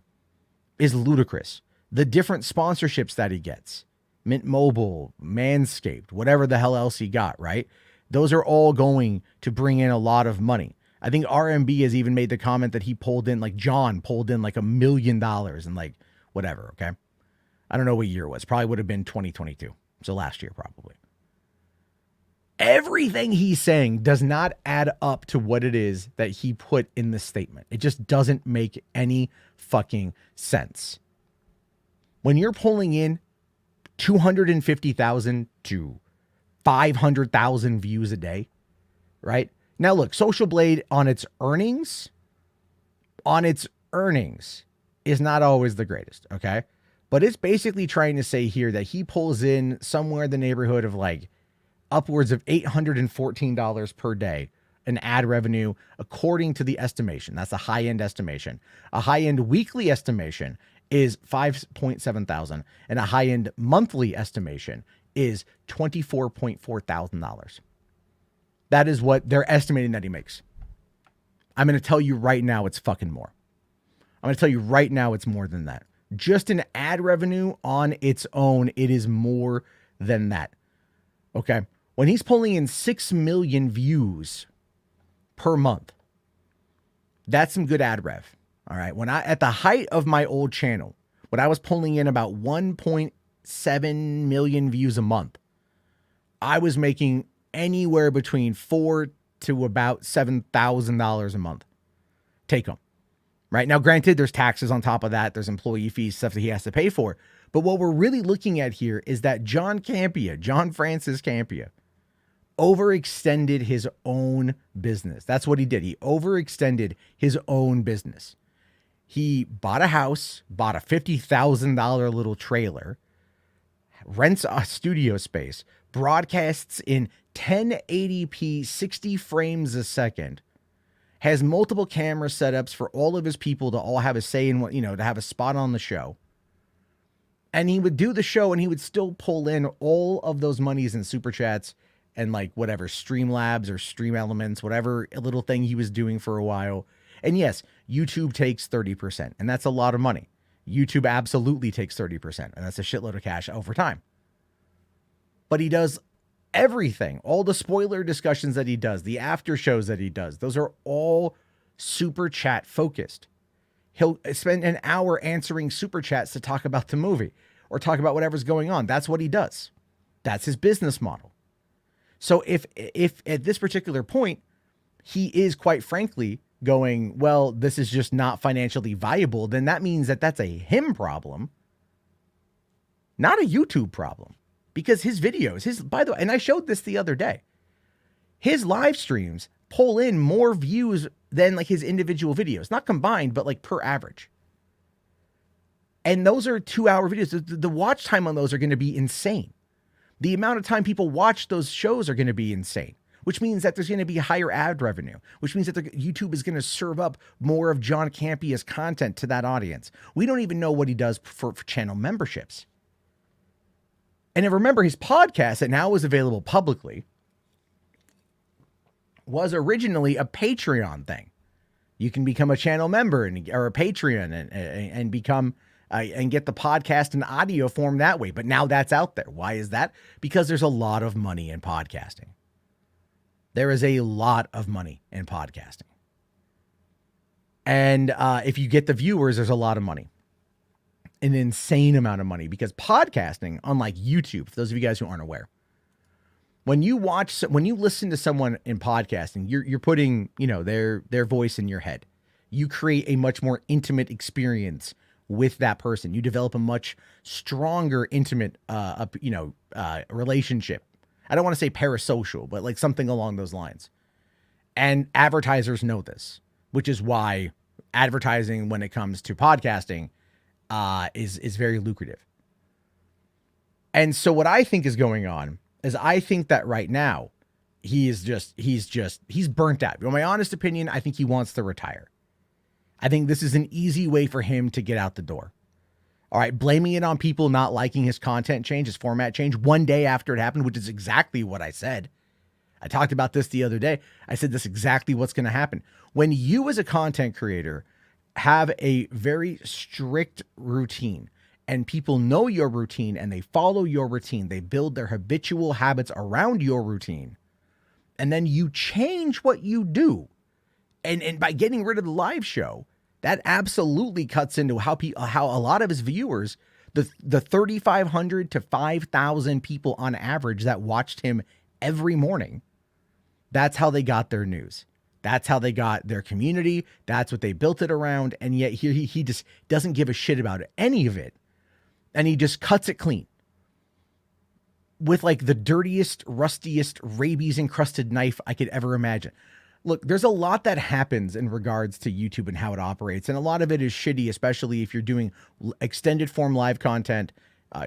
Is ludicrous. The different sponsorships that he gets, Mint Mobile, Manscaped, whatever the hell else he got, right? Those are all going to bring in a lot of money. I think RMB has even made the comment that he pulled in, like John pulled in like $1 million and like whatever, okay? I don't know what year it was. Probably would have been 2022. So last year, probably. Everything he's saying does not add up to what it is that he put in the statement. It just doesn't make any fucking sense. When you're pulling in 250,000 to 500,000 views a day, right? Now look, Social Blade on its earnings is not always the greatest, okay? But it's basically trying to say here that he pulls in somewhere in the neighborhood of like upwards of $814 per day in ad revenue, according to the estimation. That's a high-end estimation. A high-end weekly estimation is 5.7 thousand, and a high-end monthly estimation is $24.4 thousand. That is what they're estimating that he makes. I'm going to tell you right now it's fucking more. I'm going to tell you right now it's more than that. Just in ad revenue on its own, it is more than that. Okay. When he's pulling in 6 million views per month, that's some good ad rev. All right. At the height of my old channel, when I was pulling in about 1.7 million views a month, I was making anywhere between $4,000 to about $7,000 a month take home. Right now, granted, there's taxes on top of that. There's employee fees, stuff that he has to pay for. But what we're really looking at here is that John Francis Campea, overextended his own business. That's what he did. He overextended his own business. He bought a house, bought a $50,000 little trailer, rents a studio space, broadcasts in 1080p, 60 frames a second, has multiple camera setups for all of his people to all have a say in what, you know, to have a spot on the show. And he would do the show and he would still pull in all of those monies in super chats and like whatever Streamlabs or Stream Elements, whatever little thing he was doing for a while. And yes, YouTube takes 30%, and that's a lot of money. YouTube absolutely takes 30%, and that's a shitload of cash over time. But he does everything, all the spoiler discussions that he does, the after shows that he does, those are all super chat focused. He'll spend an hour answering super chats to talk about the movie or talk about whatever's going on. That's what he does. That's his business model. So if at this particular point, he is quite frankly going, well, this is just not financially viable, then that means that that's a him problem, not a YouTube problem. Because his videos, by the way, and I showed this the other day, his live streams pull in more views than like his individual videos, not combined, but like per average. And those are 2-hour videos. The watch time on those are going to be insane. The amount of time people watch those shows are going to be insane. which means that there's going to be higher ad revenue, which means that YouTube is going to serve up more of John Campea's content to that audience. We don't even know what he does for channel memberships. And then remember, his podcast that now is available publicly was originally a Patreon thing. You can become a channel member or a Patreon and become and get the podcast in audio form that way. But now that's out there. Why is that? Because there's a lot of money in podcasting. There is a lot of money in podcasting. And if you get the viewers, there's a lot of money. An insane amount of money, because podcasting, unlike YouTube, for those of you guys who aren't aware, when you listen to someone in podcasting, you're putting, their voice in your head. You create a much more intimate experience with that person. You develop a much stronger, intimate, relationship. I don't want to say parasocial, but like something along those lines. And advertisers know this, which is why advertising when it comes to podcasting is very lucrative. And so what I think is going on is I think that right now he's burnt out. My honest opinion, I think he wants to retire. I think this is an easy way for him to get out the door. All right, blaming it on people not liking his content change, his format change one day after it happened, which is exactly what I said. I talked about this the other day. I said this exactly what's going to happen. When you as a content creator have a very strict routine and people know your routine and they follow your routine, they build their habitual habits around your routine, and then you change what you do. And by getting rid of the live show, that absolutely cuts into how a lot of his viewers, the 3,500 to 5,000 people on average that watched him every morning, that's how they got their news. That's how they got their community. That's what they built it around. And yet he just doesn't give a shit about any of it. And he just cuts it clean with like the dirtiest, rustiest, rabies encrusted knife I could ever imagine. Look, there's a lot that happens in regards to YouTube and how it operates. And a lot of it is shitty, especially if you're doing extended form live content,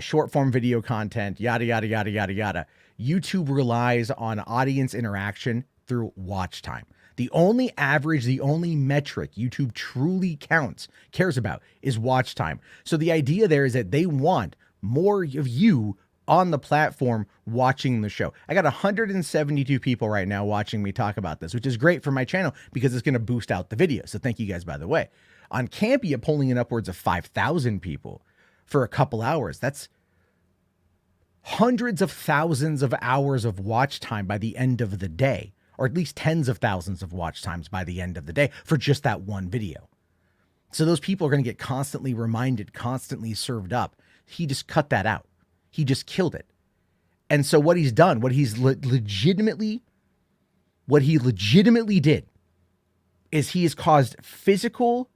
short form video content, yada, yada, yada, yada, yada. YouTube relies on audience interaction through watch time. The only average, the only metric YouTube truly cares about is watch time. So the idea there is that they want more of you on the platform watching the show. I got 172 people right now watching me talk about this, which is great for my channel because it's going to boost out the video. So thank you guys, by the way. On Campea, pulling in upwards of 5,000 people for a couple hours. That's hundreds of thousands of hours of watch time by the end of the day, or at least tens of thousands of watch times by the end of the day for just that one video. So those people are going to get constantly reminded, constantly served up. He just cut that out. He just killed it. And so what he's done, what he legitimately did is he has caused physical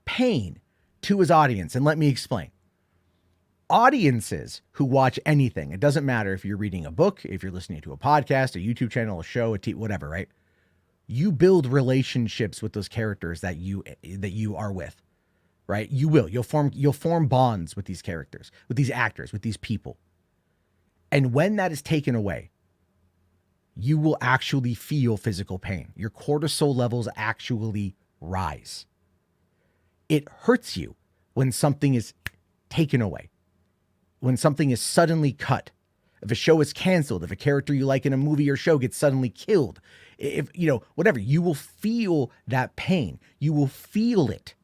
pain to his audience. And let me explain. Audiences who watch anything, it doesn't matter if you're reading a book, if you're listening to a podcast, a YouTube channel, a show, whatever, right? You build relationships with those characters that you are with, right? You'll form bonds with these characters, with these actors, with these people. And when that is taken away, you will actually feel physical pain. Your cortisol levels actually rise. It hurts you when something is taken away, when something is suddenly cut. If a show is canceled, if a character you like in a movie or show gets suddenly killed, if, whatever, you will feel that pain. You will feel it.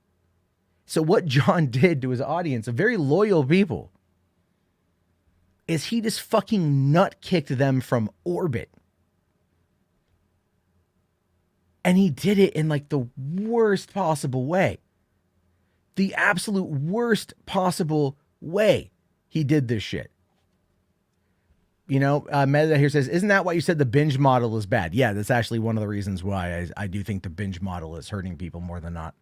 So what John did to his audience, of very loyal people, is he just fucking nut kicked them from orbit. And he did it in like the worst possible way. The absolute worst possible way he did this shit. Meta here says, isn't that why you said the binge model is bad? Yeah, that's actually one of the reasons why I do think the binge model is hurting people more than not.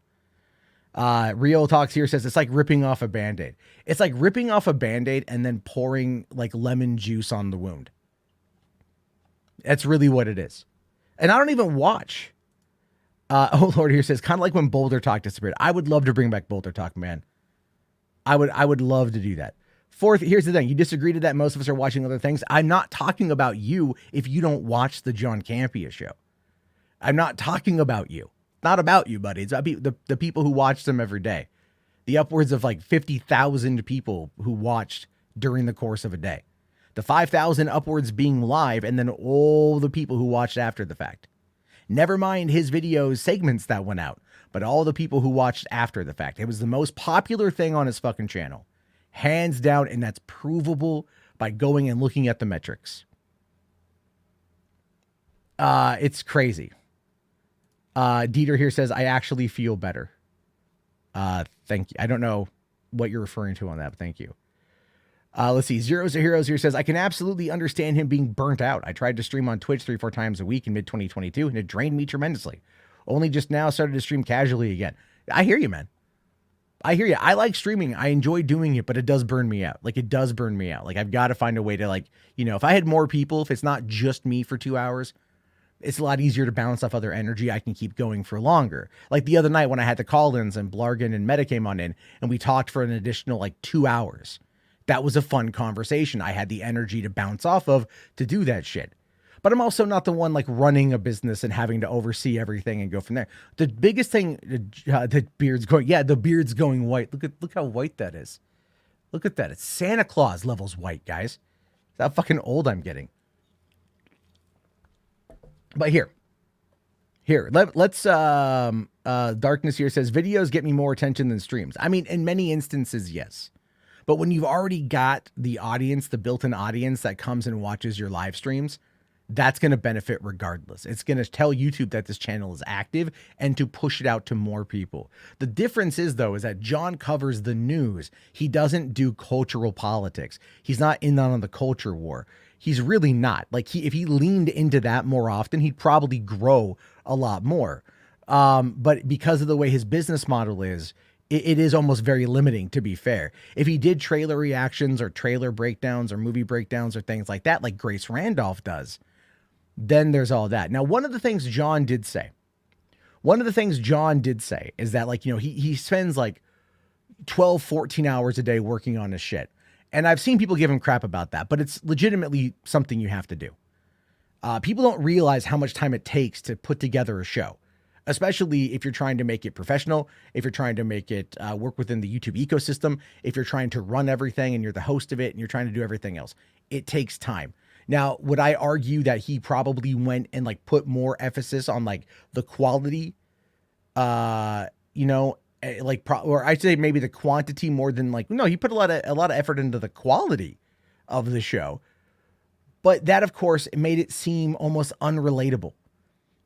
Rio Talks here says it's like ripping off a Band-Aid. It's like ripping off a Band-Aid and then pouring like lemon juice on the wound. That's really what it is. And I don't even watch. Oh Lord here says, kind of like when Boulder Talk disappeared. I would love to bring back Boulder Talk, man. I would love to do that. Fourth, here's the thing. You disagree to that. Most of us are watching other things. I'm not talking about you if you don't watch the John Campea show. I'm not talking about you. Not about you, buddy. It's about the people who watch them every day. The upwards of like 50,000 people who watched during the course of a day. The 5,000 upwards being live, and then all the people who watched after the fact. Never mind his videos, segments that went out, but all the people who watched after the fact. It was the most popular thing on his fucking channel. Hands down, and that's provable by going and looking at the metrics. It's crazy. Dieter here says, I actually feel better. Thank you. I don't know what you're referring to on that, but thank you. Let's see. Zeros to Heroes here says, I can absolutely understand him being burnt out. I tried to stream on Twitch 3-4 times a week in mid-2022, and it drained me tremendously. Only just now started to stream casually again. I hear you, man. I hear you. I like streaming. I enjoy doing it, but it does burn me out. Like, it does burn me out. Like, I've got to find a way to, like, you know, if I had more people, if it's not just me for 2 hours, it's a lot easier to bounce off other energy. I can keep going for longer. Like the other night when I had the call-ins and Blargan and Meta came on in and we talked for an additional like 2 hours. That was a fun conversation. I had the energy to bounce off of to do that shit. But I'm also not the one like running a business and having to oversee everything and go from there. The biggest thing, the beard's going, yeah, the beard's going white. Look how white that is. Look at that. It's Santa Claus levels white, guys. That's how fucking old I'm getting. But let's Darkness here says videos get me more attention than streams. I mean, in many instances, yes. But when you've already got the audience, the built-in audience that comes and watches your live streams, that's going to benefit regardless. It's going to tell YouTube that this channel is active and to push it out to more people. The difference is, though, is that John covers the news. He doesn't do cultural politics. He's not in on the culture war. He's really not. Like, if he leaned into that more often, he'd probably grow a lot more. But because of the way his business model is, it is almost very limiting, to be fair. If he did trailer reactions or trailer breakdowns or movie breakdowns or things like that, like Grace Randolph does, then there's all that. Now, one of the things John did say is that, like, you know, he spends like 12, 14 hours a day working on his shit. And I've seen people give him crap about that, but it's legitimately something you have to do. People don't realize how much time it takes to put together a show, especially if you're trying to make it professional, if you're trying to make it work within the YouTube ecosystem, if you're trying to run everything and you're the host of it and you're trying to do everything else. It takes time. Now, would I argue that he probably went and like put more emphasis on like the quality, you know, or I'd say maybe the quantity more than like, no, he put a lot of effort into the quality of the show. But that, of course, made it seem almost unrelatable,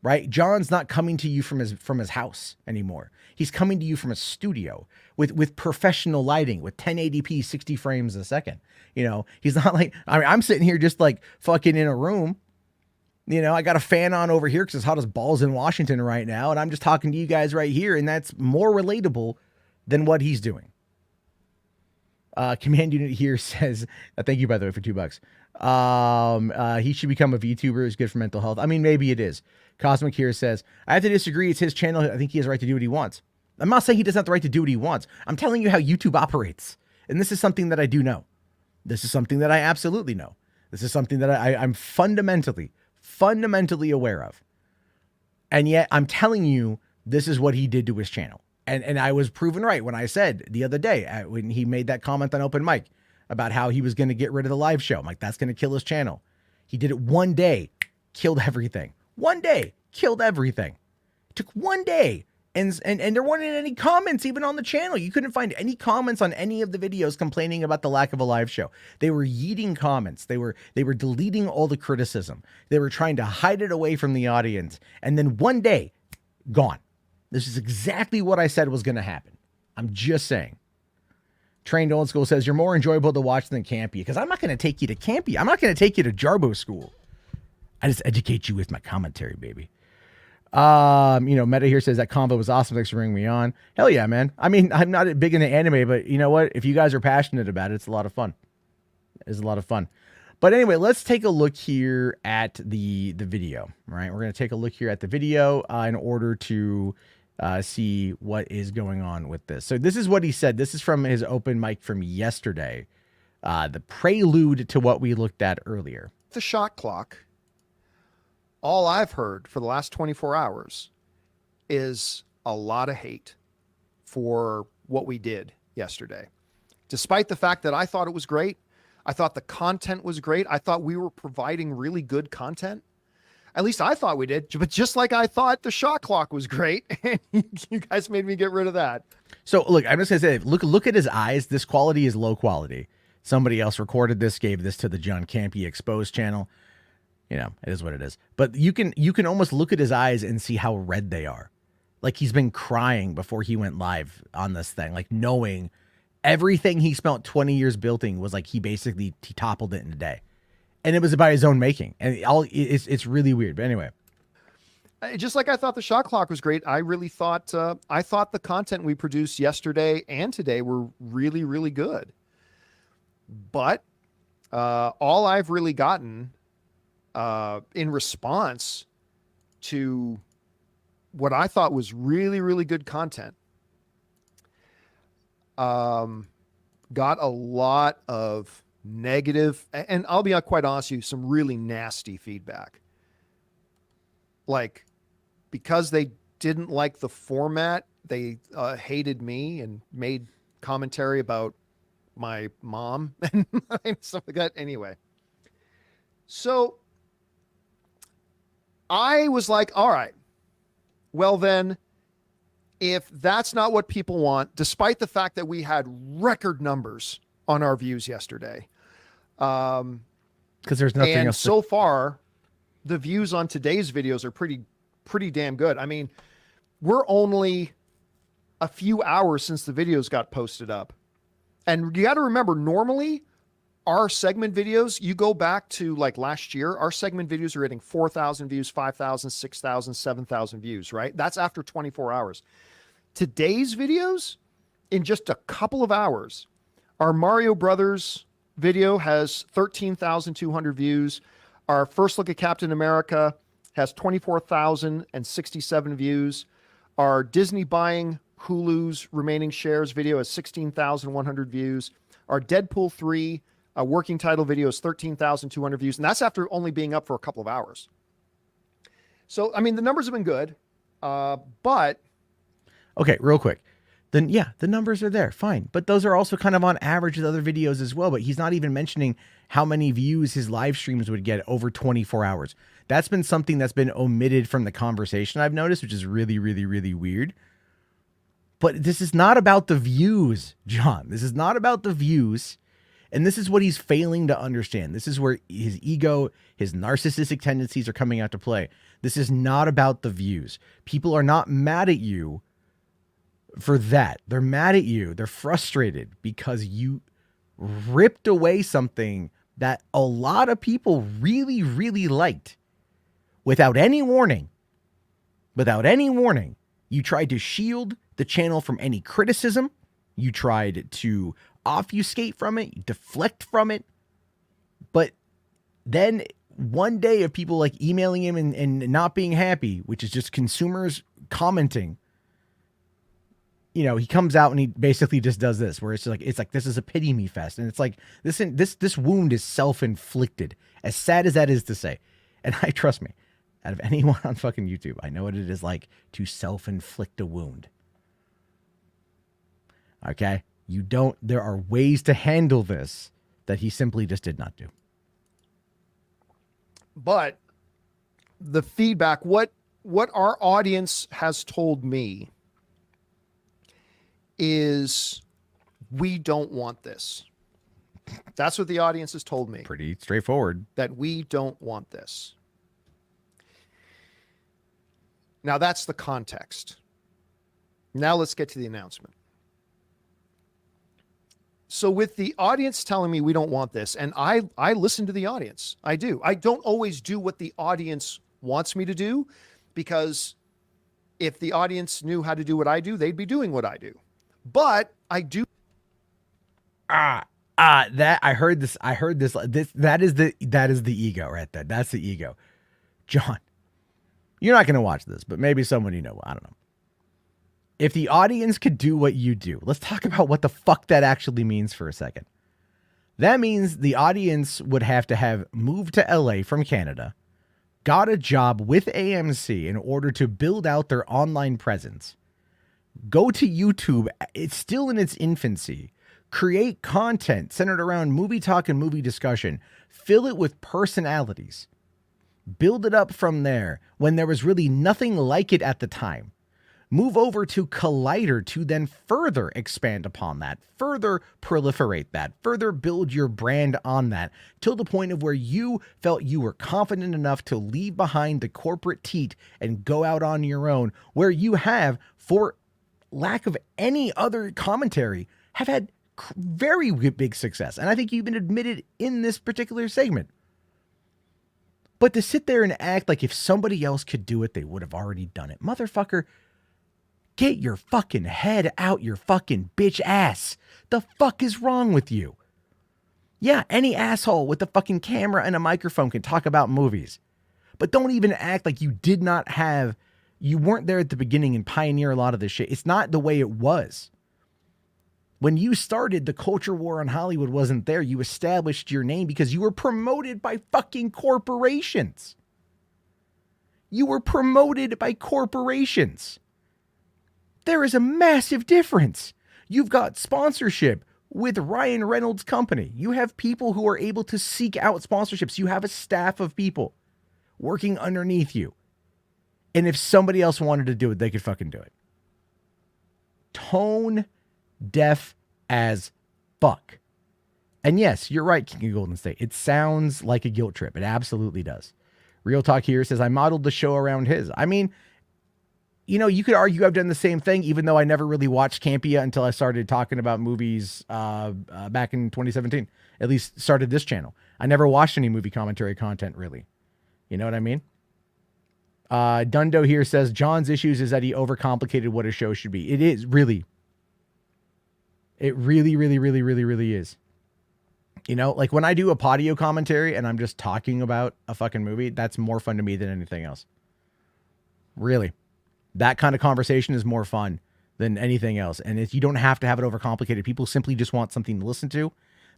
right? John's not coming to you from his house anymore. He's coming to you from a studio with professional lighting, with 1080p, 60 frames a second. You know, he's not like, I mean, I'm sitting here just like fucking in a room. You know, I got a fan on over here because it's hot as balls in Washington right now. And I'm just talking to you guys right here. And that's more relatable than what he's doing. Command Unit here says, thank you, by the way, for $2. He should become a VTuber. It's good for mental health. I mean, maybe it is. Cosmic here says, I have to disagree. It's his channel. I think he has a right to do what he wants. I'm not saying he doesn't have the right to do what he wants. I'm telling you how YouTube operates. And this is something that I do know. This is something that I absolutely know. This is something that I'm fundamentally aware of. And yet I'm telling you, this is what he did to his channel. And I was proven right when I said the other day, when he made that comment on open mic about how he was going to get rid of the live show. I'm like, that's going to kill his channel. He did it one day, killed everything. One day, killed everything. It took one day. And there weren't any comments even on the channel. You couldn't find any comments on any of the videos complaining about the lack of a live show. They were yeeting comments. They were deleting all the criticism. They were trying to hide it away from the audience. And then one day, gone. This is exactly what I said was going to happen. I'm just saying. Trained Old School says, you're more enjoyable to watch than Campea. Because I'm not going to take you to Campea. I'm not going to take you to Jarbo School. I just educate you with my commentary, baby. You know, Meta here says that convo was awesome. Thanks for bringing me on. Hell yeah, man. I mean, I'm not big into anime, but you know what? If you guys are passionate about it, it's a lot of fun. It's a lot of fun. But anyway, let's take a look here at the video, right? We're going to take a look here at the video in order to see what is going on with this. So this is what he said. This is from his open mic from yesterday. the prelude to what we looked at earlier. The shot clock, all I've heard for the last 24 hours is a lot of hate for what we did yesterday. Despite the fact that I thought it was great, I thought the content was great. I thought we were providing really good content. At least I thought we did. But just like I thought the shot clock was great, and you guys made me get rid of that. So look, I'm just gonna say, look at his eyes. This quality is low quality. Somebody else recorded this, gave this to the John Campea Exposed channel. You know, it is what it is. But you can almost look at his eyes and see how red they are. Like he's been crying before he went live on this thing, like knowing everything he spent 20 years building was like he toppled it in a day. And it was by his own making. And it's really weird. But anyway. Just like I thought the shot clock was great, I really thought the content we produced yesterday and today were really, really good. But all I've really gotten in response to what I thought was really, really good content, got a lot of negative, and I'll be quite honest with you, some really nasty feedback. Like, because they didn't like the format, they hated me and made commentary about my mom and stuff like that. Anyway, so I was like, all right, well then, if that's not what people want, despite the fact that we had record numbers on our views yesterday, because there's nothing and else. So far, the views on today's videos are pretty damn good. I mean, we're only a few hours since the videos got posted up, and you got to remember, normally our segment videos, you go back to like last year, our segment videos are hitting 4,000 views, 5,000, 6,000, 7,000 views, right? That's after 24 hours. Today's videos, in just a couple of hours, our Mario Brothers video has 13,200 views. Our first look at Captain America has 24,067 views. Our Disney buying Hulu's remaining shares video has 16,100 views. Our Deadpool 3 working title video is 13,200 views. And that's after only being up for a couple of hours. So, I mean, the numbers have been good, but... Okay, real quick. Then, yeah, the numbers are there. Fine. But those are also kind of on average with other videos as well. But he's not even mentioning how many views his live streams would get over 24 hours. That's been something that's been omitted from the conversation I've noticed, which is really, really, really weird. But this is not about the views, John. This is not about the views. And this is what he's failing to understand. This is where his ego, his narcissistic tendencies are coming out to play. This is not about the views. People are not mad at you for that. They're mad at you. They're frustrated because you ripped away something that a lot of people really, really liked without any warning. Without any warning. You tried to shield the channel from any criticism. You tried to obfuscate from it, deflect from it. But then one day of people like emailing him and not being happy, which is just consumers commenting, you know, he comes out and he basically just does this, where it's like this is a pity me fest. And it's like this wound is self-inflicted, as sad as that is to say. And I trust me, out of anyone on fucking YouTube, I know what it is like to self-inflict a wound. Okay? There are ways to handle this that he simply just did not do. But the feedback, what our audience has told me is we don't want this. That's what the audience has told me. Pretty straightforward. That we don't want this. Now that's the context. Now let's get to the announcement. So with the audience telling me we don't want this, and I listen to the audience. I do. I don't always do what the audience wants me to do, because if the audience knew how to do what I do, they'd be doing what I do. But I do. That I heard this. That is the ego right there. That's the ego. John, you're not going to watch this, but maybe someone you know. I don't know. If the audience could do what you do, let's talk about what the fuck that actually means for a second. That means the audience would have to have moved to LA from Canada, got a job with AMC in order to build out their online presence, go to YouTube, it's still in its infancy, create content centered around movie talk and movie discussion, fill it with personalities, build it up from there when there was really nothing like it at the time. Move over to Collider to then further expand upon that, further proliferate that, further build your brand on that, till the point of where you felt you were confident enough to leave behind the corporate teat and go out on your own, where you have, for lack of any other commentary, have had very big success. And I think you've been admitted in this particular segment. But to sit there and act like if somebody else could do it, they would have already done it. Motherfucker, get your fucking head out your fucking bitch ass. The fuck is wrong with you? Yeah, any asshole with a fucking camera and a microphone can talk about movies. But don't even act like you weren't there at the beginning and pioneer a lot of this shit. It's not the way it was. When you started, the culture war on Hollywood wasn't there. You established your name because you were promoted by fucking corporations. You were promoted by corporations. There is a massive difference. You've got sponsorship with Ryan Reynolds' company. You have people who are able to seek out sponsorships. You have a staff of people working underneath you. And if somebody else wanted to do it, they could fucking do it. Tone deaf as fuck. And yes, you're right, King of Golden State. It sounds like a guilt trip. It absolutely does. Real Talk here says, I modeled the show around his. I mean, you know, you could argue I've done the same thing, even though I never really watched Campea until I started talking about movies back in 2017. At least started this channel. I never watched any movie commentary content, really. You know what I mean? Dundo here says, John's issues is that he overcomplicated what a show should be. It is, really. It really, really, really, really, really is. You know, like when I do a patio commentary and I'm just talking about a fucking movie, that's more fun to me than anything else. Really. That kind of conversation is more fun than anything else. And you don't have to have it overcomplicated. People simply just want something to listen to.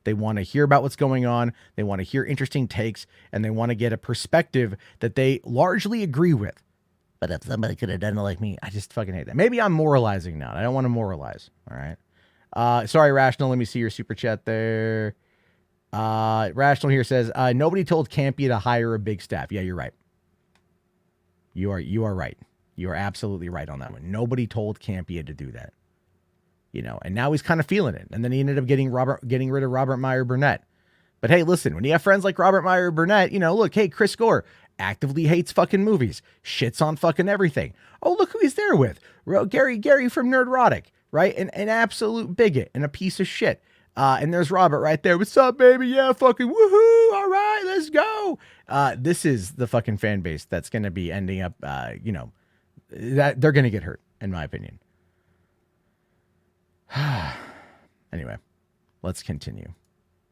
They want to hear about what's going on. They want to hear interesting takes, and they want to get a perspective that they largely agree with. But if somebody could have done it like me, I just fucking hate that. Maybe I'm moralizing now. I don't want to moralize. All right. Sorry, Rational. Let me see your super chat there. Rational here says, nobody told Campea to hire a big staff. Yeah, you're right. You are right. You are absolutely right on that one. Nobody told Campea to do that. You know, and now he's kind of feeling it. And then he ended up getting rid of Robert Meyer Burnett. But hey, listen, when you have friends like Robert Meyer Burnett, you know, look, hey, Chris Gore actively hates fucking movies, shits on fucking everything. Oh, look who he's there with. Gary from Nerdrotic, right? An absolute bigot and a piece of shit. And there's Robert right there. What's up, baby? Yeah, fucking woohoo. All right, let's go. This is the fucking fan base that's going to be ending up, you know, that they're going to get hurt, in my opinion. Anyway, let's continue.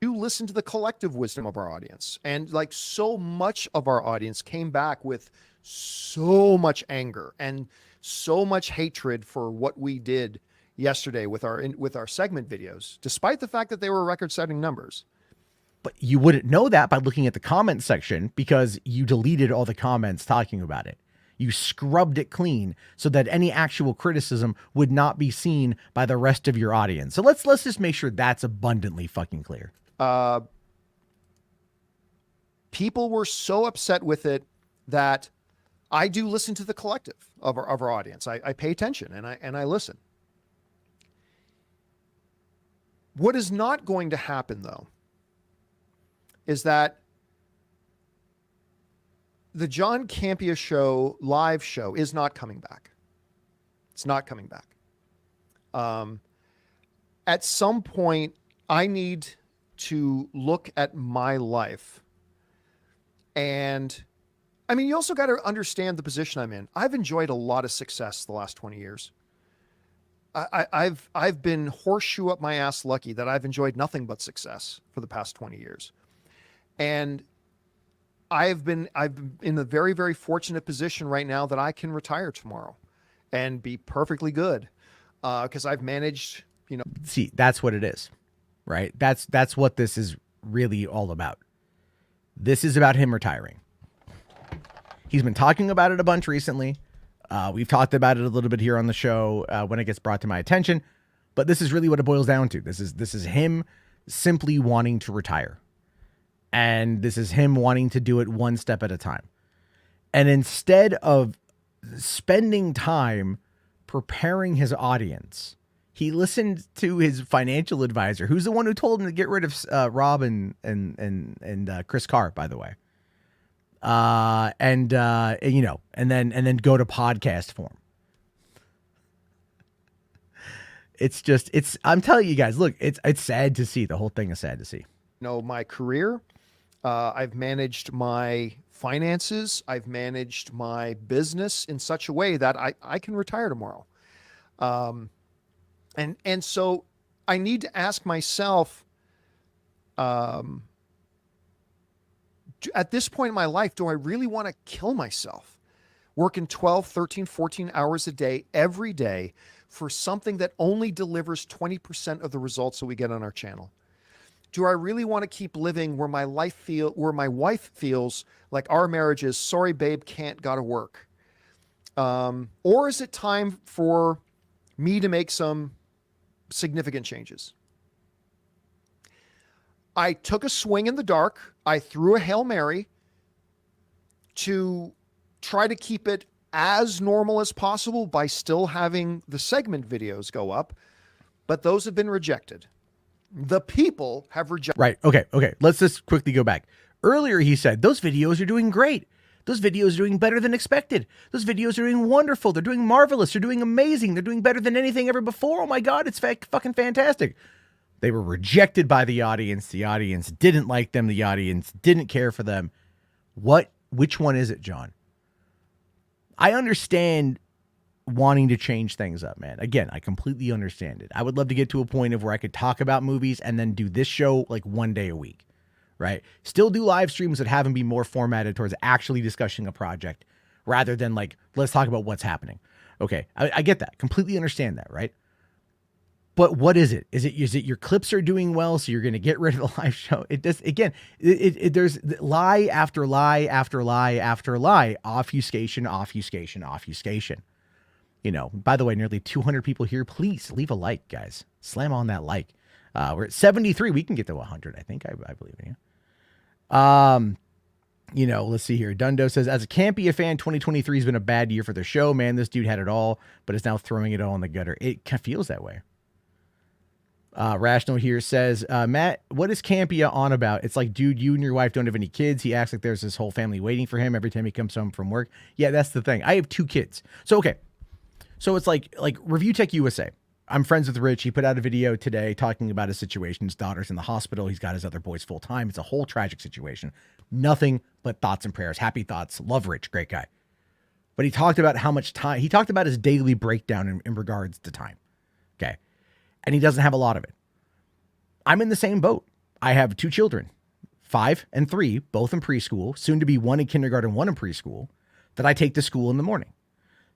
You listen to the collective wisdom of our audience, and like so much of our audience came back with so much anger and so much hatred for what we did yesterday with our segment videos, despite the fact that they were record-setting numbers. But you wouldn't know that by looking at the comment section, because you deleted all the comments talking about it. You scrubbed it clean so that any actual criticism would not be seen by the rest of your audience. So let's just make sure that's abundantly fucking clear. People were so upset with it that I do listen to the collective of our audience. I pay attention and I listen. What is not going to happen, though, is that the John Campea show, live show, is not coming back. It's not coming back. At some point, I need to look at my life. And I mean, you also got to understand the position I'm in. I've enjoyed a lot of success the last 20 years. I've been horseshoe up my ass lucky that I've enjoyed nothing but success for the past 20 years. And I've been in a very, very fortunate position right now that I can retire tomorrow and be perfectly good. Because I've managed, you know. See, that's what it is, right? That's what this is really all about. This is about him retiring. He's been talking about it a bunch recently. We've talked about it a little bit here on the show when it gets brought to my attention, but this is really what it boils down to. This is him simply wanting to retire. And this is him wanting to do it one step at a time. And instead of spending time preparing his audience, he listened to his financial advisor, who's the one who told him to get rid of Rob and Chris Carr, by the way. And then go to podcast form. I'm telling you guys, look, it's sad to see. The whole thing is sad to see. My career, I've managed my finances. I've managed my business in such a way that I can retire tomorrow. And so I need to ask myself, at this point in my life, do I really want to kill myself? Working 12, 13, 14 hours a day, every day for something that only delivers 20% of the results that we get on our channel? Do I really want to keep living where my wife feels like our marriage is, sorry, babe, gotta work? Or is it time for me to make some significant changes? I took a swing in the dark. I threw a Hail Mary to try to keep it as normal as possible by still having the segment videos go up, but those have been rejected. The people have rejected. Right. Okay. Let's just quickly go back. Earlier, he said, those videos are doing great. Those videos are doing better than expected. Those videos are doing wonderful. They're doing marvelous. They're doing amazing. They're doing better than anything ever before. Oh my God, it's fucking fantastic. They were rejected by the audience. The audience didn't like them. The audience didn't care for them. Which one is it, John? I understand wanting to change things up, man. Again, I completely understand it. I would love to get to a point of where I could talk about movies and then do this show like one day a week, right? Still do live streams that have them be more formatted towards actually discussing a project rather than like, let's talk about what's happening. Okay, I get that. Completely understand that, right? But what is it? Is it your clips are doing well, so you're going to get rid of the live show? It does. Again, there's lie after lie after lie after lie. Obfuscation. By the way, nearly 200 people here. Please leave a like, guys. Slam on that like. We're at 73. We can get to 100, I think. I believe in you. Let's see here. Dundo says, as a Campea fan, 2023 has been a bad year for the show. Man, this dude had it all, but is now throwing it all in the gutter. It kind of feels that way. Rational here says, Matt, what is Campea on about? It's like, dude, you and your wife don't have any kids. He acts like there's this whole family waiting for him every time he comes home from work. Yeah, that's the thing. I have 2 kids. So, okay. So it's like Review Tech USA. I'm friends with Rich. He put out a video today talking about his situation. His daughter's in the hospital. He's got his other boys full time. It's a whole tragic situation. Nothing but thoughts and prayers. Happy thoughts. Love Rich. Great guy. But he talked about how much time, he talked about his daily breakdown in regards to time. Okay. And he doesn't have a lot of it. I'm in the same boat. I have 2 children, 5 and 3, both in preschool, soon to be 1 in kindergarten, 1 in preschool, that I take to school in the morning.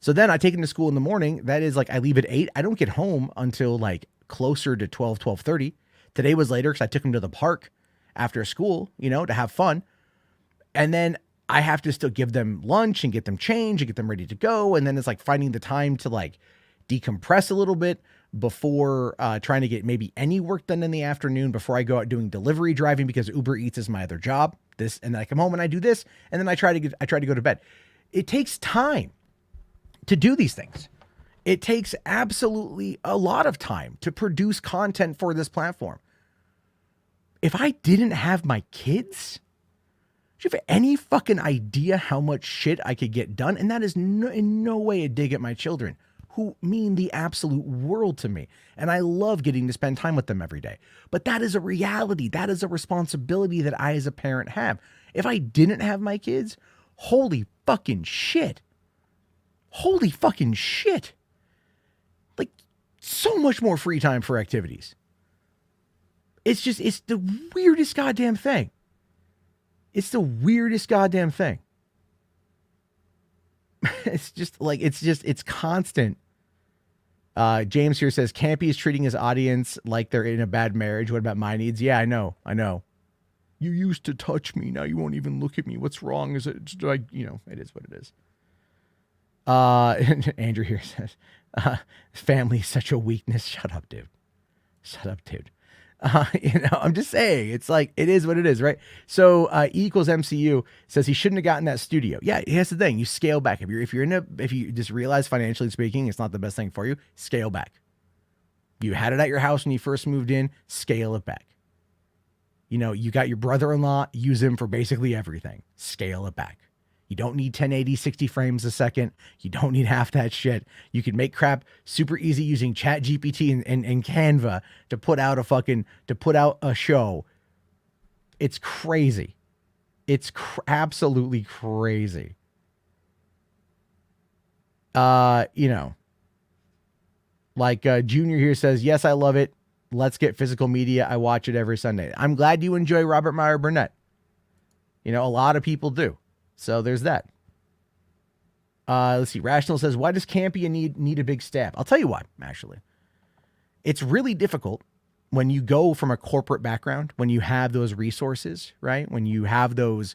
So then I take them to school in the morning. That is like, I leave at 8. I don't get home until like closer to 12:30. Today was later because I took them to the park after school, to have fun. And then I have to still give them lunch and get them changed and get them ready to go. And then it's like finding the time to like decompress a little bit before trying to get maybe any work done in the afternoon before I go out doing delivery driving, because Uber Eats is my other job. And then I come home and I do this, and then I try to go to bed. It takes time to do these things. It takes absolutely a lot of time to produce content for this platform. If I didn't have my kids, do you have any fucking idea how much shit I could get done? And that is in no way a dig at my children, who mean the absolute world to me. And I love getting to spend time with them every day. But that is a reality. That is a responsibility that I as a parent have. If I didn't have my kids, holy fucking shit. Holy fucking shit. Like, so much more free time for activities. It's the weirdest goddamn thing. It's the weirdest goddamn thing. It's constant James here says, Campy is treating his audience like they're in a bad marriage. What about my needs? Yeah, I know. You used to touch me. Now you won't even look at me. What's wrong? Is it like, it is what it is. Andrew here says, family is such a weakness. Shut up, dude. I'm just saying, it's like, it is what it is, right? So E equals MCU says he shouldn't have gotten that studio. Yeah, here's the thing. You scale back. If you just realize financially speaking, it's not the best thing for you, scale back. You had it at your house when you first moved in, scale it back. You got your brother-in-law, use him for basically everything. Scale it back. You don't need 1080, 60 frames a second. You don't need half that shit. You can make crap super easy using ChatGPT and Canva to put out a show. It's crazy. It's absolutely crazy. Junior here says, yes, I love it. Let's get physical media. I watch it every Sunday. I'm glad you enjoy Robert Meyer Burnett. A lot of people do. So there's that. Let's see. Rational says, why does Campea need a big staff? I'll tell you why, actually. It's really difficult when you go from a corporate background, when you have those resources, right? When you have those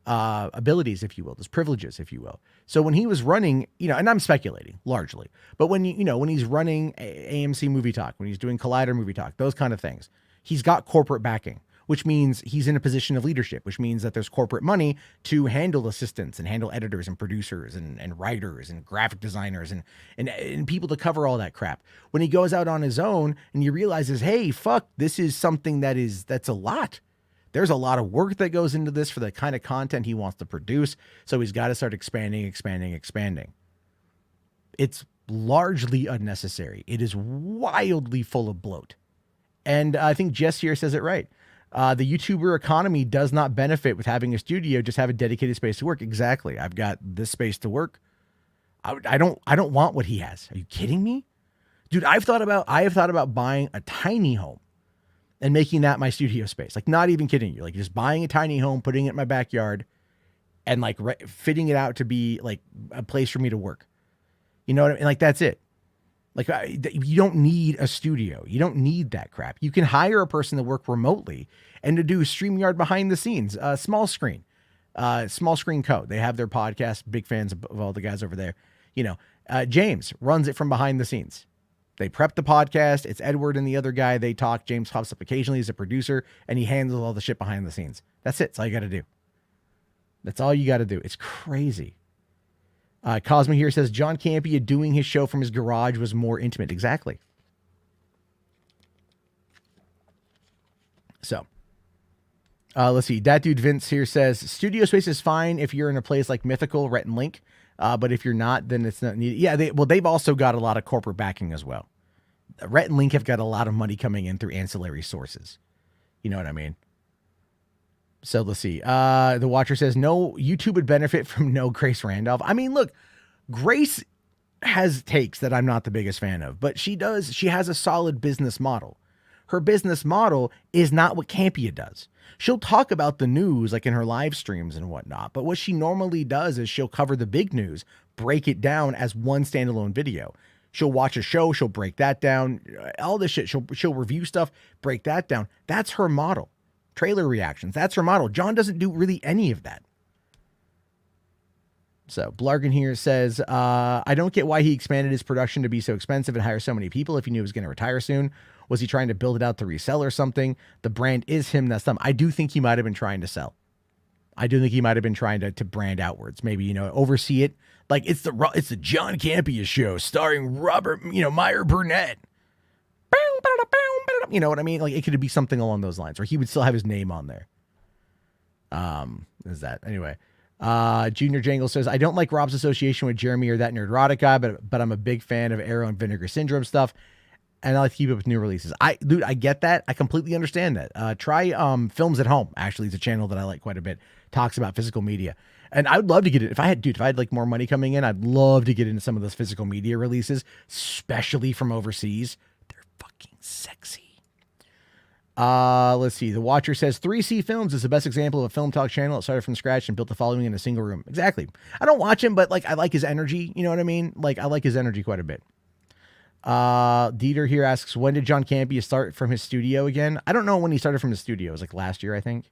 abilities, if you will, those privileges, if you will. So when he was running, and I'm speculating largely, but when when he's running AMC Movie Talk, when he's doing Collider Movie Talk, those kind of things, he's got corporate backing, which means he's in a position of leadership, which means that there's corporate money to handle assistants and handle editors and producers and writers and graphic designers and people to cover all that crap. When he goes out on his own and he realizes, hey, fuck, this is something that's a lot. There's a lot of work that goes into this for the kind of content he wants to produce. So he's got to start expanding. It's largely unnecessary. It is wildly full of bloat. And I think Jess here says it right. The YouTuber economy does not benefit with having a studio, just have a dedicated space to work. Exactly. I've got this space to work. I don't want what he has. Are you kidding me? Dude, I have thought about buying a tiny home and making that my studio space. Like, not even kidding you. Like, just buying a tiny home, putting it in my backyard and like fitting it out to be like a place for me to work. You know what I mean? Like, that's it. Like, you don't need a studio. You don't need that crap. You can hire a person to work remotely and to do StreamYard behind the scenes, Small Screen Co. They have their podcast. Big fans of all the guys over there. James runs it from behind the scenes. They prep the podcast. It's Edward and the other guy. They talk. James pops up occasionally as a producer, and he handles all the shit behind the scenes. That's it. That's all you got to do. That's all you got to do. It's crazy. Cosmo here says, John Campea doing his show from his garage was more intimate. Exactly. So, let's see. That dude Vince here says, studio space is fine if you're in a place like Mythical, Rhett and Link. But if you're not, then it's not needed. Yeah, they've also got a lot of corporate backing as well. Rhett and Link have got a lot of money coming in through ancillary sources. You know what I mean? So let's see. The Watcher says, no, YouTube would benefit from no Grace Randolph. I mean, look, Grace has takes that I'm not the biggest fan of, but she has a solid business model. Her business model is not what Campea does. She'll talk about the news like in her live streams and whatnot, but what she normally does is she'll cover the big news, break it down as one standalone video. She'll watch a show, she'll break that down, all this shit. She'll review stuff, break that down. That's her model. Trailer reactions, that's her model. John doesn't do really any of that. So Blarkin here says, I don't get why he expanded his production to be so expensive and hire so many people if he knew he was going to retire soon. Was he trying to build it out to resell or something? The brand is him, that's them. I do think he might have been trying to sell. I do think he might have been trying to brand outwards. Maybe, oversee it. Like, it's the John Campea show starring Robert, Meyer Burnett. You know what I mean? Like, it could be something along those lines, or he would still have his name on there. Is that anyway? Junior Jangle says, I don't like Rob's association with Jeremy or that Nerdrotic guy, but I'm a big fan of Arrow and Vinegar Syndrome stuff, and I like to keep up with new releases. I get that. I completely understand that. Try Films at Home. Actually, it's a channel that I like quite a bit. Talks about physical media, and I would love to get it. If I had like more money coming in, I'd love to get into some of those physical media releases, especially from overseas. They're fucking sexy. Let's see. The Watcher says 3C Films is the best example of a film talk channel that started from scratch and built a following in a single room. Exactly. I don't watch him, but like, I like his energy. You know what I mean? Like, I like his energy quite a bit. Dieter here asks, when did John Campea start from his studio again? I don't know when he started from his studio. It was like last year, I think.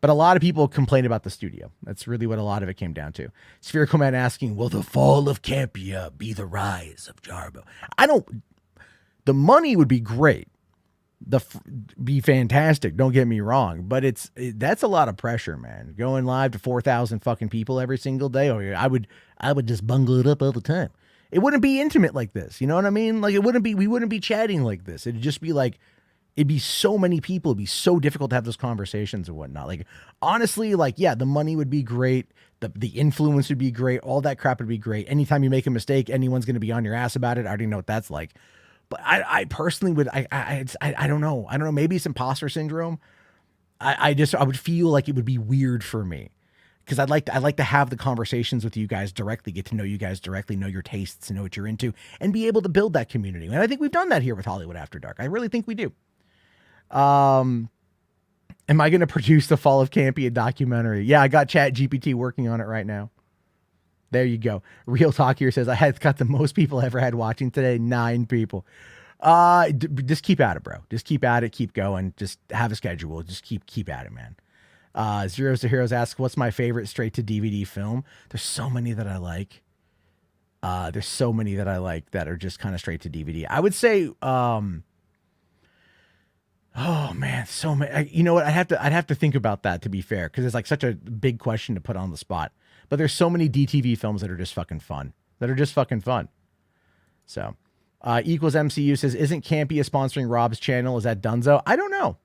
But a lot of people complain about the studio. That's really what a lot of it came down to. Spherical Man asking, will the fall of Campea be the rise of Jarbo? The money would be great. Be fantastic. Don't get me wrong. But that's a lot of pressure, man. Going live to 4,000 fucking people every single day. Oh, yeah, I would just bungle it up all the time. It wouldn't be intimate like this. You know what I mean? Like we wouldn't be chatting like this. It'd just be like, it'd be so many people. It'd be so difficult to have those conversations and whatnot. Like, honestly, like, yeah, the money would be great. The influence would be great. All that crap would be great. Anytime you make a mistake, anyone's going to be on your ass about it. I already know what that's like. But I personally would, I don't know. I don't know. Maybe it's imposter syndrome. I would feel like it would be weird for me. Because I'd like to have the conversations with you guys directly, get to know you guys directly, know your tastes, know what you're into, and be able to build that community. And I think we've done that here with Hollywood After Dark. I really think we do. Am I going to produce the Fall of Campea documentary? Yeah, I got ChatGPT working on it right now. There you go. Real Talk here says, I had got the most people I ever had watching today, 9 people. Just keep at it, bro. Just keep at it. Keep going. Just have a schedule. Just keep at it, man. Zeros to Heroes asks, what's my favorite straight to DVD film? There's so many that I like. There's so many that I like that are just kind of straight to DVD. I would say, oh man, so many. You know what? I'd have to think about that, to be fair, because it's like such a big question to put on the spot. But there's so many DTV films that are just fucking fun. So, equals MCU says, isn't Campea sponsoring Rob's channel? Is that Dunzo? I don't know.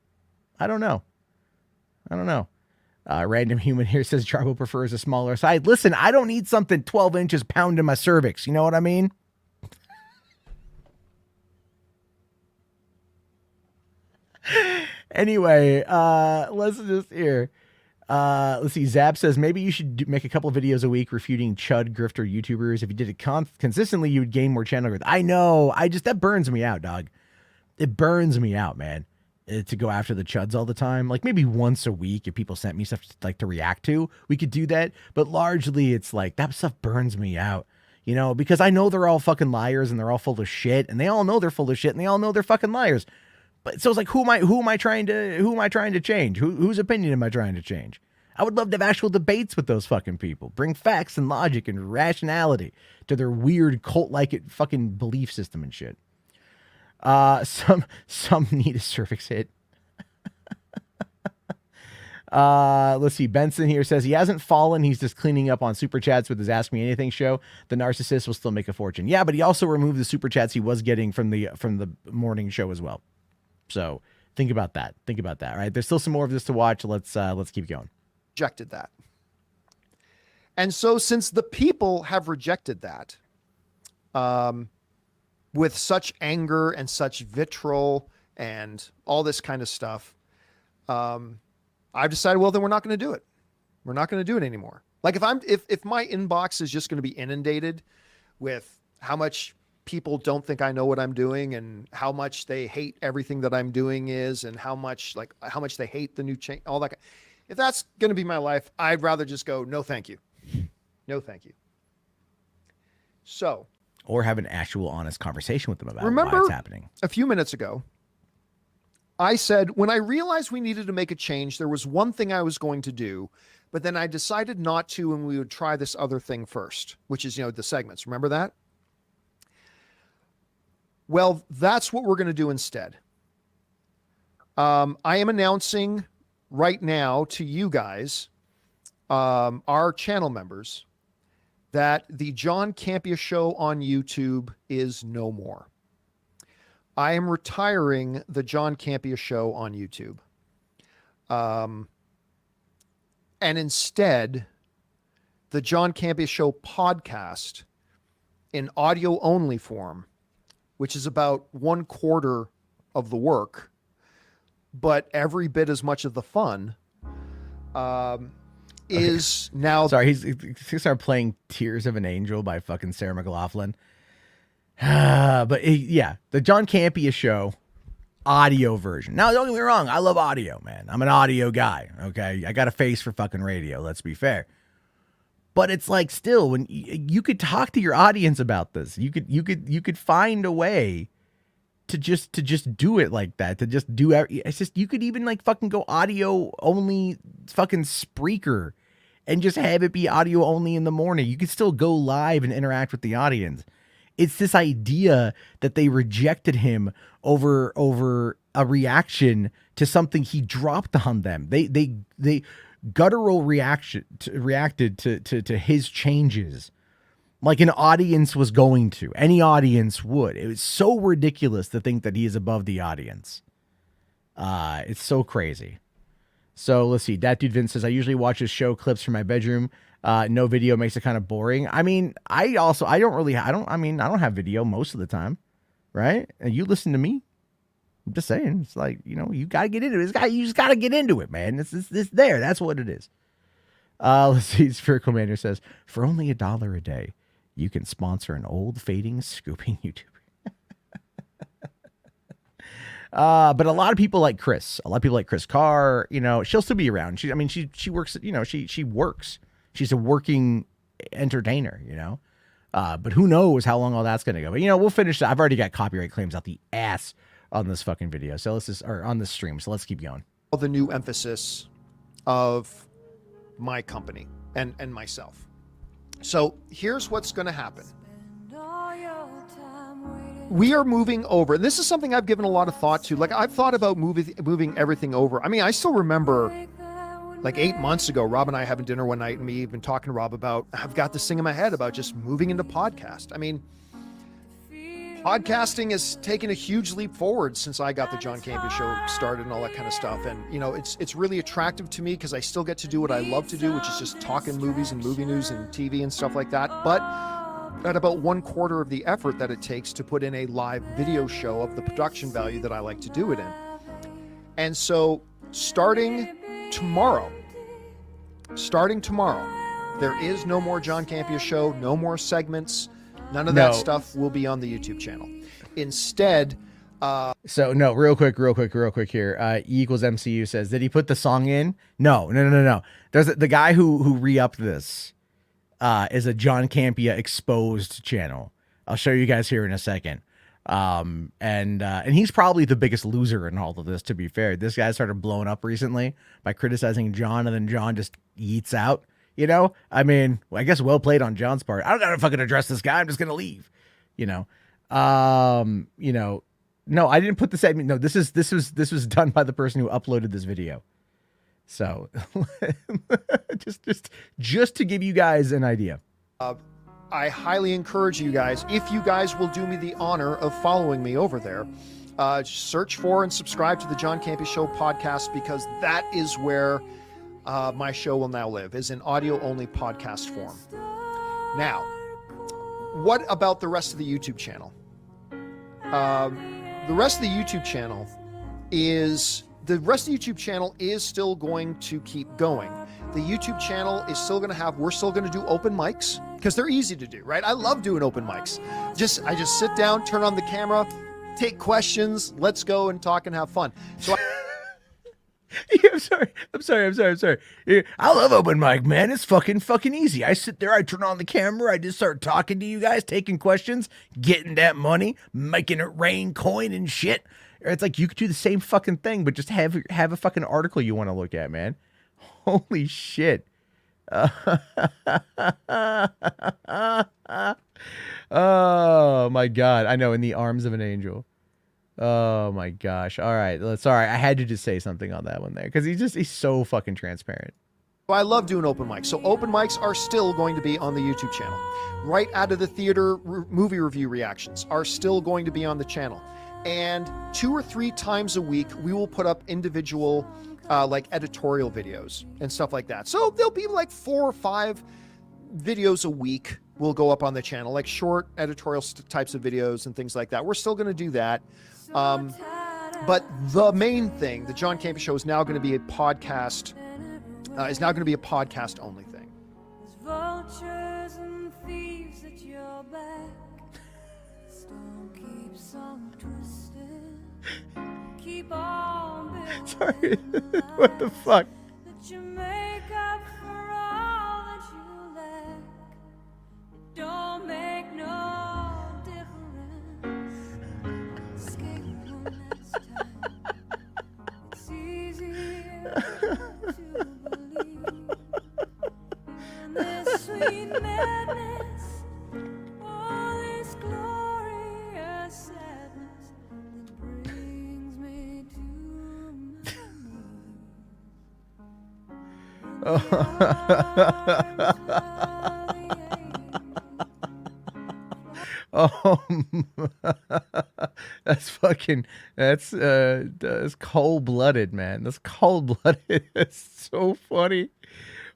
Random Human here says Jarbo prefers a smaller side. Listen, I don't need something 12 inches pounding my cervix. You know what I mean? Anyway, let's just here. Let's see. Zap says, maybe you should make a couple of videos a week refuting chud grifter YouTubers. If you did it consistently, you would gain more channel growth. I know. That burns me out, dog. It burns me out, man, to go after the chuds all the time. Like maybe once a week, if people sent me stuff to react to, we could do that. But largely it's like that stuff burns me out, you know, because I know they're all fucking liars and they're all full of shit and they all know they're full of shit and they all know they're fucking liars. But so it's like, who am I trying to change? Whose opinion am I trying to change? I would love to have actual debates with those fucking people. Bring facts and logic and rationality to their weird cult-like fucking belief system and shit. Some need a cervix hit. Let's see. Benson here says he hasn't fallen. He's just cleaning up on super chats with his Ask Me Anything show. The narcissist will still make a fortune. Yeah, but he also removed the super chats he was getting from the morning show as well. So think about that. Right. There's still some more of this to watch. Let's keep going. Rejected that. And so since the people have rejected that, with such anger and such vitriol and all this kind of stuff, I've decided, well, then we're not going to do it. We're not going to do it anymore. Like if my inbox is just going to be inundated with how much people don't think I know what I'm doing and how much they hate everything that I'm doing and how much they hate the new change, all that. If that's going to be my life, I'd rather just go, no, thank you. No, thank you. So. Or have an actual honest conversation with them about why it's happening. A few minutes ago, I said, when I realized we needed to make a change, there was one thing I was going to do, but then I decided not to, and we would try this other thing first, which is, the segments. Remember that? Well, that's what we're going to do instead. I am announcing right now to you guys, our channel members, that the John Campea Show on YouTube is no more. I am retiring the John Campea Show on YouTube. And instead, the John Campea Show podcast in audio only form, which is about 1/4 of the work, but every bit as much of the fun, is now. Sorry, he started playing Tears of an Angel by fucking Sarah McLachlan. But yeah, the John Campea Show audio version. Now, don't get me wrong, I love audio, man. I'm an audio guy, okay? I got a face for fucking radio, let's be fair. But it's like, still, when you could talk to your audience about this, you could find a way to just do it like that, to just do it's just, you could even like fucking go audio only fucking Spreaker and just have it be audio only in the morning. You could still go live and interact with the audience. It's this idea that they rejected him over a reaction to something he dropped on them. They guttural reacted to his changes like an audience was going to. Any audience would. It was so ridiculous to think that he is above the audience. It's so crazy. So let's see. That dude Vince says, I usually watch his show clips from my bedroom. No video makes it kind of boring. I mean, I don't have video most of the time, right? And you listen to me. I'm just saying, it's like, you know, you got to get into it. You just got to get into it, man. It's there. That's what it is. Let's see. Spherical Commander says, for only $1 a day, you can sponsor an old fading scooping YouTuber. But a lot of people like Chris. A lot of people like Chris Carr. You know, she'll still be around. She works. You know, she works. She's a working entertainer. You know, but who knows how long all that's gonna go. But you know, we'll finish. I've already got copyright claims out the ass on this fucking video. So on this stream. So let's keep going. The new emphasis of my company and myself. So here's what's going to happen. We are moving over. This is something I've given a lot of thought to. Like, I've thought about moving everything over. I mean, I still remember like 8 months ago, Rob and I having dinner one night and me even talking to Rob about, I've got this thing in my head about just moving into podcast. I mean, podcasting has taken a huge leap forward since I got the John Campea Show started and all that kind of stuff. And, you know, it's really attractive to me because I still get to do what I love to do, which is just talking movies and movie news and TV and stuff like that. But at about 1/4 of the effort that it takes to put in a live video show of the production value that I like to do it in. And so starting tomorrow, there is no more John Campea Show, no more segments. None of that stuff will be on the YouTube channel. Instead, so no, real quick here. E equals MCU says, did he put the song in? No. There's the guy who re-upped this is a John Campea exposed channel. I'll show you guys here in a second. And he's probably the biggest loser in all of this, to be fair. This guy started blowing up recently by criticizing John, and then John just yeets out. You know, I mean, I guess well played on John's part. I don't gotta fucking address this guy. I'm just gonna leave. You know, no, I didn't put the segment. No, this was done by the person who uploaded this video. So, just to give you guys an idea. I highly encourage you guys, if you guys will do me the honor of following me over there, search for and subscribe to the John Campea Show podcast, because that is where my show will now live, is in audio-only podcast form. Now, what about the rest of the YouTube channel? The rest of the YouTube channel is still going to keep going. The YouTube channel is still going to we're still going to do open mics, because they're easy to do, right? I love doing open mics. I just sit down, turn on the camera, take questions, let's go and talk and have fun. So I'm sorry. I love open mic, man. It's fucking easy. I sit there, I turn on the camera, I just start talking to you guys, taking questions, getting that money, making it rain coin and shit. It's like you could do the same fucking thing, but just have a fucking article you want to look at, man. Holy shit. Oh my God. I know, in the arms of an angel. Oh my gosh. All right. Sorry. I had to just say something on that one there, because he's so fucking transparent. I love doing open mics. So open mics are still going to be on the YouTube channel. Right Out of the Theater movie review reactions are still going to be on the channel. And 2 or 3 times a week, we will put up individual like editorial videos and stuff like that. So there'll be like 4 or 5 videos a week will go up on the channel, like short editorial types of videos and things like that. We're still going to do that. But the main thing, the John Campea Show, is now going to be a podcast, only thing. Vultures and thieves at your back. Stone keeps on twisting. Keep on. Sorry. What the fuck? That you make up for all that you left. Oh, that's cold-blooded, man. That's cold-blooded. That's so funny.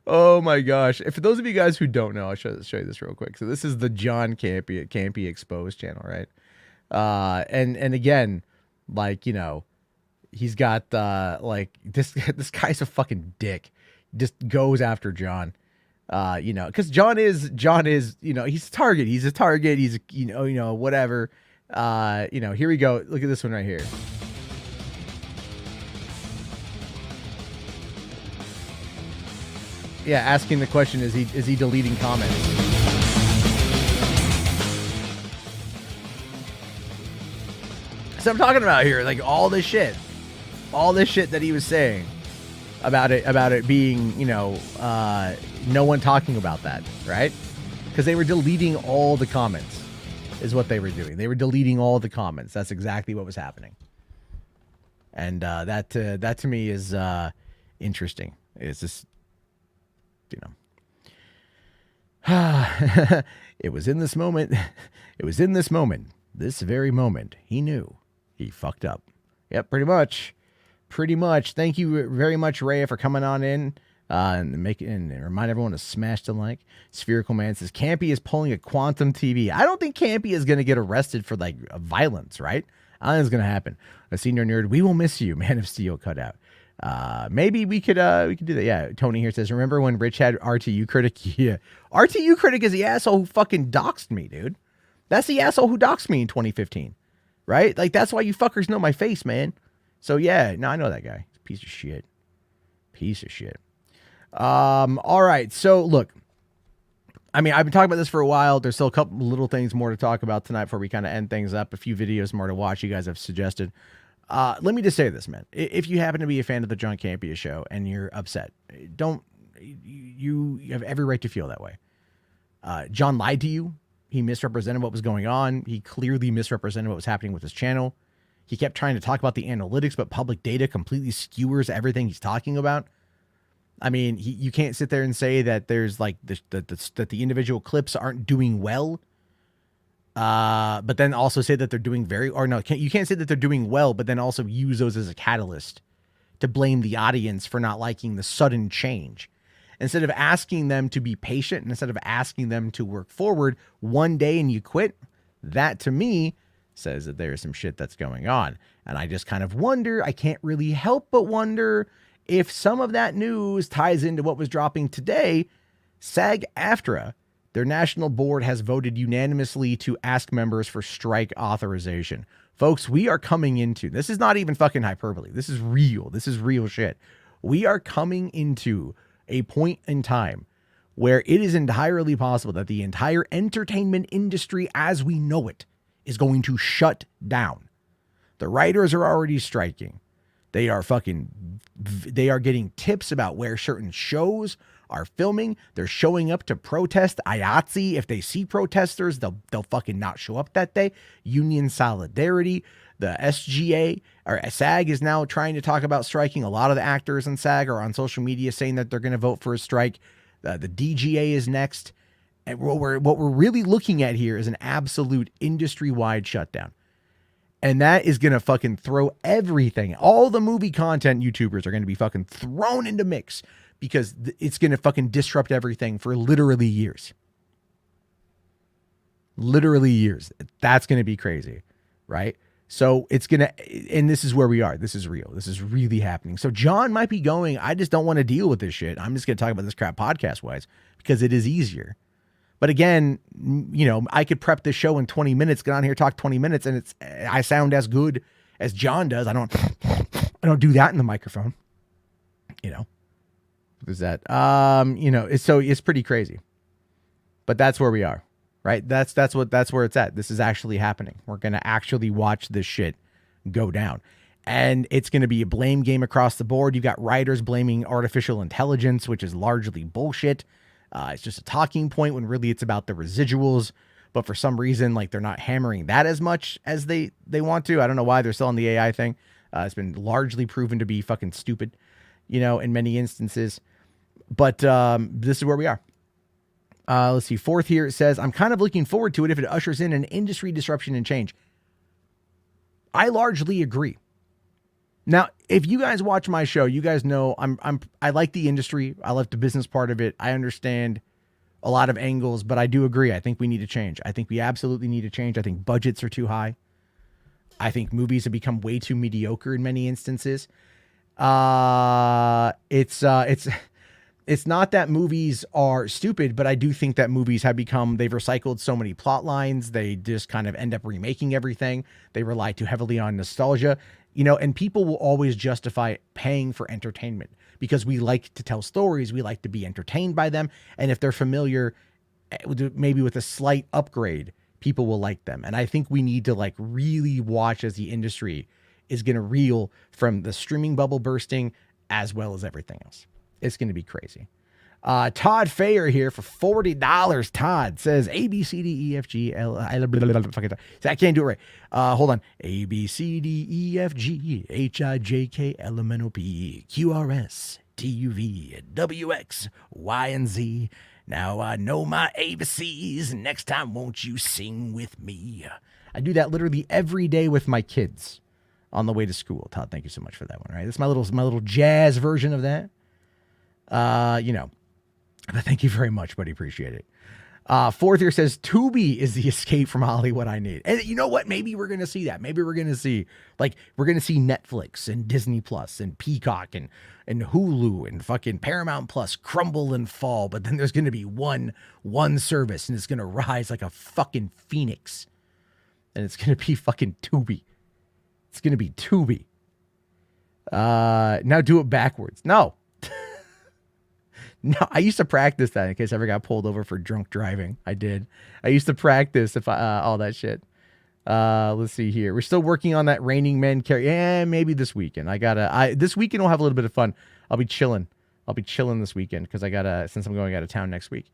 Oh my gosh. And for those of you guys who don't know, I'll show you this real quick. So this is the John Campea Exposed channel, right? And again, like, you know, he's got like this guy's a fucking dick. Just goes after John. You know, because John is, you know, he's a target. He's a target. He's, you know, whatever. You know, here we go. Look at this one right here. Yeah, asking the question, is he deleting comments? So I'm talking about here, like all this shit that he was saying about it being, you know, no one talking about that, right? Because they were deleting all the comments, is what they were doing. They were deleting all the comments. That's exactly what was happening. And that to me is interesting. It's just, you know, it was in this moment. It was in this moment, this very moment, he knew he fucked up. Yep, pretty much. Thank you very much, Rhea, for coming on in and remind everyone to smash the like. Spherical Man says Campea is pulling a Quantum TV. I don't think Campea is going to get arrested for like violence, right? I don't think it's going to happen. A senior nerd, we will miss you, Man of Steel cutout. Maybe we could do that. Yeah, Tony here says, remember when Rich had RTU Critic? Yeah, RTU Critic is the asshole who fucking doxed me, dude. That's the asshole who doxed me in 2015, right? Like that's why you fuckers know my face, man. So yeah, no, I know that guy. Piece of shit. All right. So look, I mean, I've been talking about this for a while. There's still a couple little things more to talk about tonight before we kind of end things up. A few videos more to watch you guys have suggested. Let me just say this, man. If you happen to be a fan of the John Campea show and you're upset, you have every right to feel that way. John lied to you. He misrepresented what was going on. He clearly misrepresented what was happening with his channel. He kept trying to talk about the analytics, but public data completely skewers everything he's talking about. I mean, you can't sit there and say that there's like that the individual clips aren't doing well. But then also say that they're doing you can't say that they're doing well, but then also use those as a catalyst to blame the audience for not liking the sudden change. Instead of asking them to be patient, and instead of asking them to work forward one day and you quit, that to me says that there's some shit that's going on. And I just kind of wonder, I can't really help but wonder if some of that news ties into what was dropping today. SAG-AFTRA, their national board, has voted unanimously to ask members for strike authorization. Folks, we are coming into, this is not even fucking hyperbole. This is real. This is real shit. We are coming into a point in time where it is entirely possible that the entire entertainment industry as we know it is going to shut down. The writers are already striking. They are getting tips about where certain shows are filming. They're showing up to protest. IATSE, if they see protesters, they'll fucking not show up that day. Union solidarity. The SGA or SAG is now trying to talk about striking. A lot of the actors in SAG are on social media saying that they're going to vote for a strike. The DGA is next. And what we're really looking at here is an absolute industry-wide shutdown. And that is going to fucking throw everything. All the movie content YouTubers are going to be fucking thrown into mix because it's going to fucking disrupt everything for literally years. Literally years. That's going to be crazy, right? So it's going to, and this is where we are. This is real. This is really happening. So John might be going, I just don't want to deal with this shit. I'm just going to talk about this crap podcast-wise because it is easier. But again, you know, I could prep this show in 20 minutes, get on here, talk 20 minutes, and I sound as good as John does. I don't do that in the microphone. You know, there's that. You know, it's pretty crazy. But that's where we are, right? That's where it's at. This is actually happening. We're gonna actually watch this shit go down, and it's gonna be a blame game across the board. You've got writers blaming artificial intelligence, which is largely bullshit. It's just a talking point when really it's about the residuals. But for some reason, like they're not hammering that as much as they want to. I don't know why they're still on the AI thing. It's been largely proven to be fucking stupid, you know, in many instances. But this is where we are. Let's see. Fourth here, it says, I'm kind of looking forward to it if it ushers in an industry disruption and change. I largely agree. Now, if you guys watch my show, you guys know I like the industry. I like the business part of it. I understand a lot of angles, but I do agree. I think we need to change. I think we absolutely need to change. I think budgets are too high. I think movies have become way too mediocre in many instances. It's not that movies are stupid, but I do think that movies have become, they've recycled so many plot lines. They just kind of end up remaking everything. They rely too heavily on nostalgia, you know, and people will always justify paying for entertainment because we like to tell stories. We like to be entertained by them. And if they're familiar, maybe with a slight upgrade, people will like them. And I think we need to like really watch as the industry is going to reel from the streaming bubble bursting as well as everything else. It's going to be crazy. Todd Fayer here for $40. Todd says A, B, C, D, E, F, G, L, I can't do it right. Hold on. A, B, C, D, E, F, G, H, I, J, K, L, M, N, O, P, Q, R, S, T, U, V, W, X, Y, and Z. Now I know my ABCs. Next time, won't you sing with me? I do that literally every day with my kids on the way to school. Todd, thank you so much for that one. All right, that's my little jazz version of that. You know, but thank you very much, buddy. Appreciate it. Fourth here says Tubi is the escape from Hollywood I need. And you know what? Maybe we're going to see that. Maybe we're going to see Netflix and Disney Plus and Peacock and Hulu and fucking Paramount Plus crumble and fall. But then there's going to be one service and it's going to rise like a fucking phoenix. And it's going to be fucking Tubi. It's going to be Tubi. Now do it backwards. No. No, I used to practice that in case I ever got pulled over for drunk driving. I did. I used to practice all that shit. Let's see here. We're still working on that Raining Men character. Yeah, maybe this weekend. This weekend we'll have a little bit of fun. I'll be chilling this weekend because since I'm going out of town next week.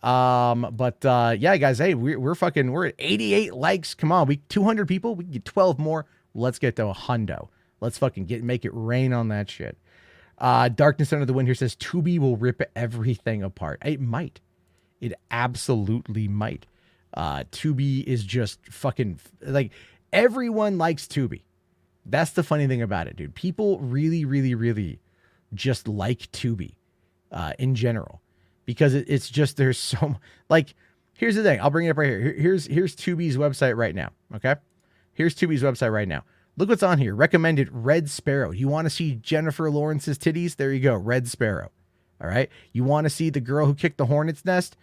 Yeah, guys, hey, we're at 88 likes. Come on, 200 people. We can get 12 more. Let's get to a hundo. Let's fucking make it rain on that shit. Darkness Under the Wind here says Tubi will rip everything apart. It might. It absolutely might. Tubi is just fucking like everyone likes Tubi. That's the funny thing about it, dude. People really, really, really just like Tubi in general because it's just there's so like. Here's the thing. I'll bring it up right here. Here's Tubi's website right now. Okay, here's Tubi's website right now. Look what's on here. Recommended Red Sparrow. You want to see Jennifer Lawrence's titties? There you go. Red Sparrow. All right. You want to see the girl who kicked the hornet's nest?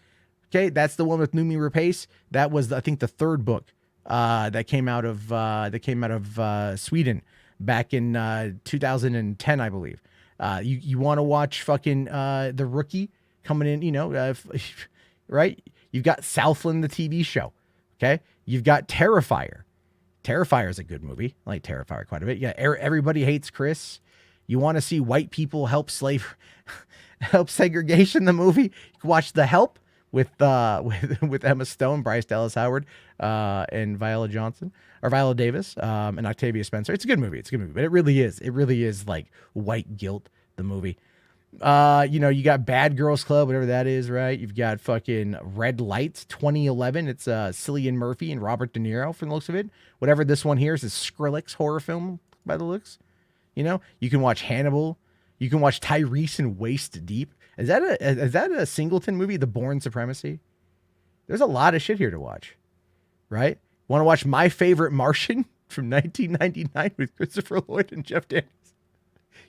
Okay. That's the one with Noomi Rapace. That was, I think, the third book that came out of Sweden back in 2010, I believe. You want to watch fucking The Rookie coming in, you know, right? You've got Southland, the TV show. Okay. You've got Terrifier. Terrifier is a good movie. I like Terrifier quite a bit. Yeah, Everybody Hates Chris. You want to see white people help segregation? The movie. You can watch The Help with Emma Stone, Bryce Dallas Howard, and Viola Davis, and Octavia Spencer. It's a good movie. But it really is like white guilt. The movie. You know, you got Bad Girls Club, whatever that is, right? You've got fucking Red Lights 2011. It's Cillian Murphy and Robert De Niro from the looks of it. Whatever this one here is a Skrillex horror film by the looks. You know, you can watch Hannibal. You can watch Tyrese and Waist Deep. Is that a Singleton movie? The Bourne Supremacy. There's a lot of shit here to watch, right? Want to watch My Favorite Martian from 1999 with Christopher Lloyd and Jeff Daniels?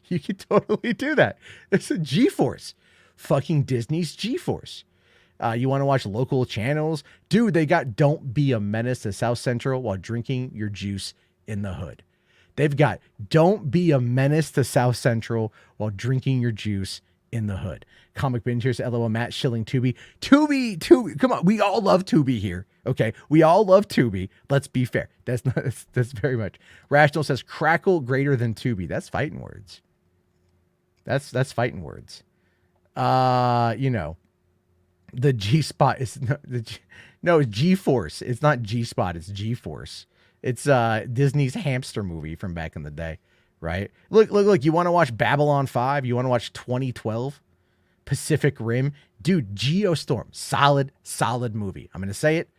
You could totally do that. It's a G-Force. Fucking Disney's G-Force. You want to watch local channels? Dude, they got Don't Be a Menace to South Central while drinking your juice in the hood. They've got Don't Be a Menace to South Central while drinking your juice in the hood. Comic Binge here's LOL Matt shilling Tubi. Tubi. Come on. We all love Tubi here. Okay. We all love Tubi. Let's be fair. That's very much. Rational says Crackle greater than Tubi. That's fighting words. That's fighting words. You know, the G-Spot is it's G-Force. It's not G-Spot. It's G-Force. It's Disney's hamster movie from back in the day, right? Look. You want to watch Babylon 5? You want to watch 2012? Pacific Rim. Dude, Geostorm, solid movie. I'm going to say it.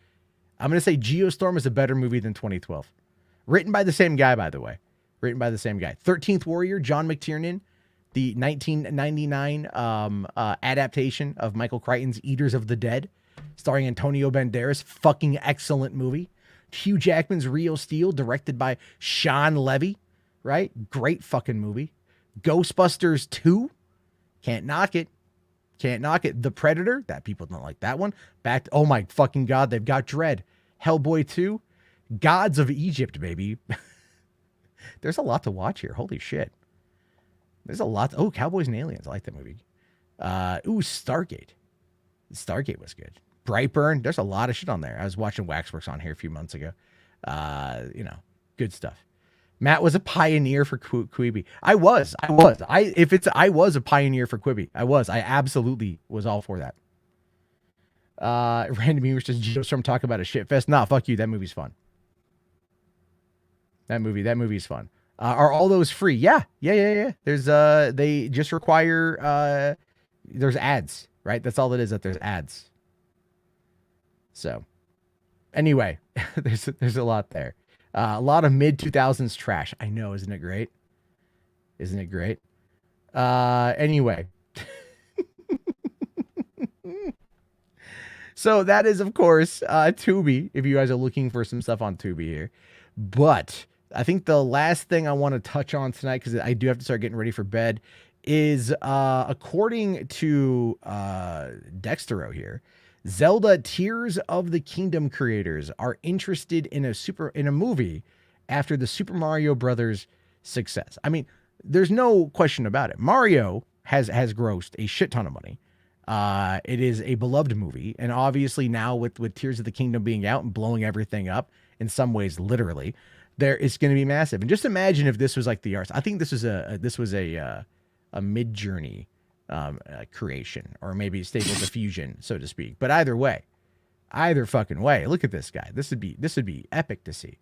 I'm going to say Geostorm is a better movie than 2012. Written by the same guy, by the way. Written by the same guy. 13th Warrior, John McTiernan, the 1999 adaptation of Michael Crichton's Eaters of the Dead, starring Antonio Banderas. Fucking excellent movie. Hugh Jackman's Rio Steel, directed by Sean Levy, right? Great fucking movie. Ghostbusters 2, can't knock it. Can't knock it. The Predator, that people don't like that one. Oh my fucking God, they've got Dread. Hellboy 2, Gods of Egypt, baby. There's a lot to watch here. Holy shit. There's a lot. Oh, Cowboys and Aliens. I like that movie. Stargate. Stargate was good. Brightburn. There's a lot of shit on there. I was watching Waxworks on here a few months ago. Good stuff. Matt was a pioneer for Quibi. I was a pioneer for Quibi. I absolutely was all for that. Random Humor says Geostorm talk about a shit fest. Nah, fuck you. That movie's fun. That movie's fun. Are all those free? Yeah. There's they just require there's ads, right? That's all it is, that there's ads. So anyway, there's a lot there. A lot of mid-2000s trash. I know, isn't it great? Isn't it great? Anyway. So that is, of course, Tubi, if you guys are looking for some stuff on Tubi here. But I think the last thing I want to touch on tonight, because I do have to start getting ready for bed, is according to Dextero here, Zelda Tears of the Kingdom creators are interested in a movie after the Super Mario Brothers success. I mean, there's no question about it. Mario has grossed a shit ton of money. It is a beloved movie, and obviously now with Tears of the Kingdom being out and blowing everything up, in some ways literally, it's going to be massive. And just imagine if this was like the arts. I think this was a Mid-Journey creation, or maybe Stable Diffusion, so to speak. But either fucking way, look at this guy. This would be epic to see.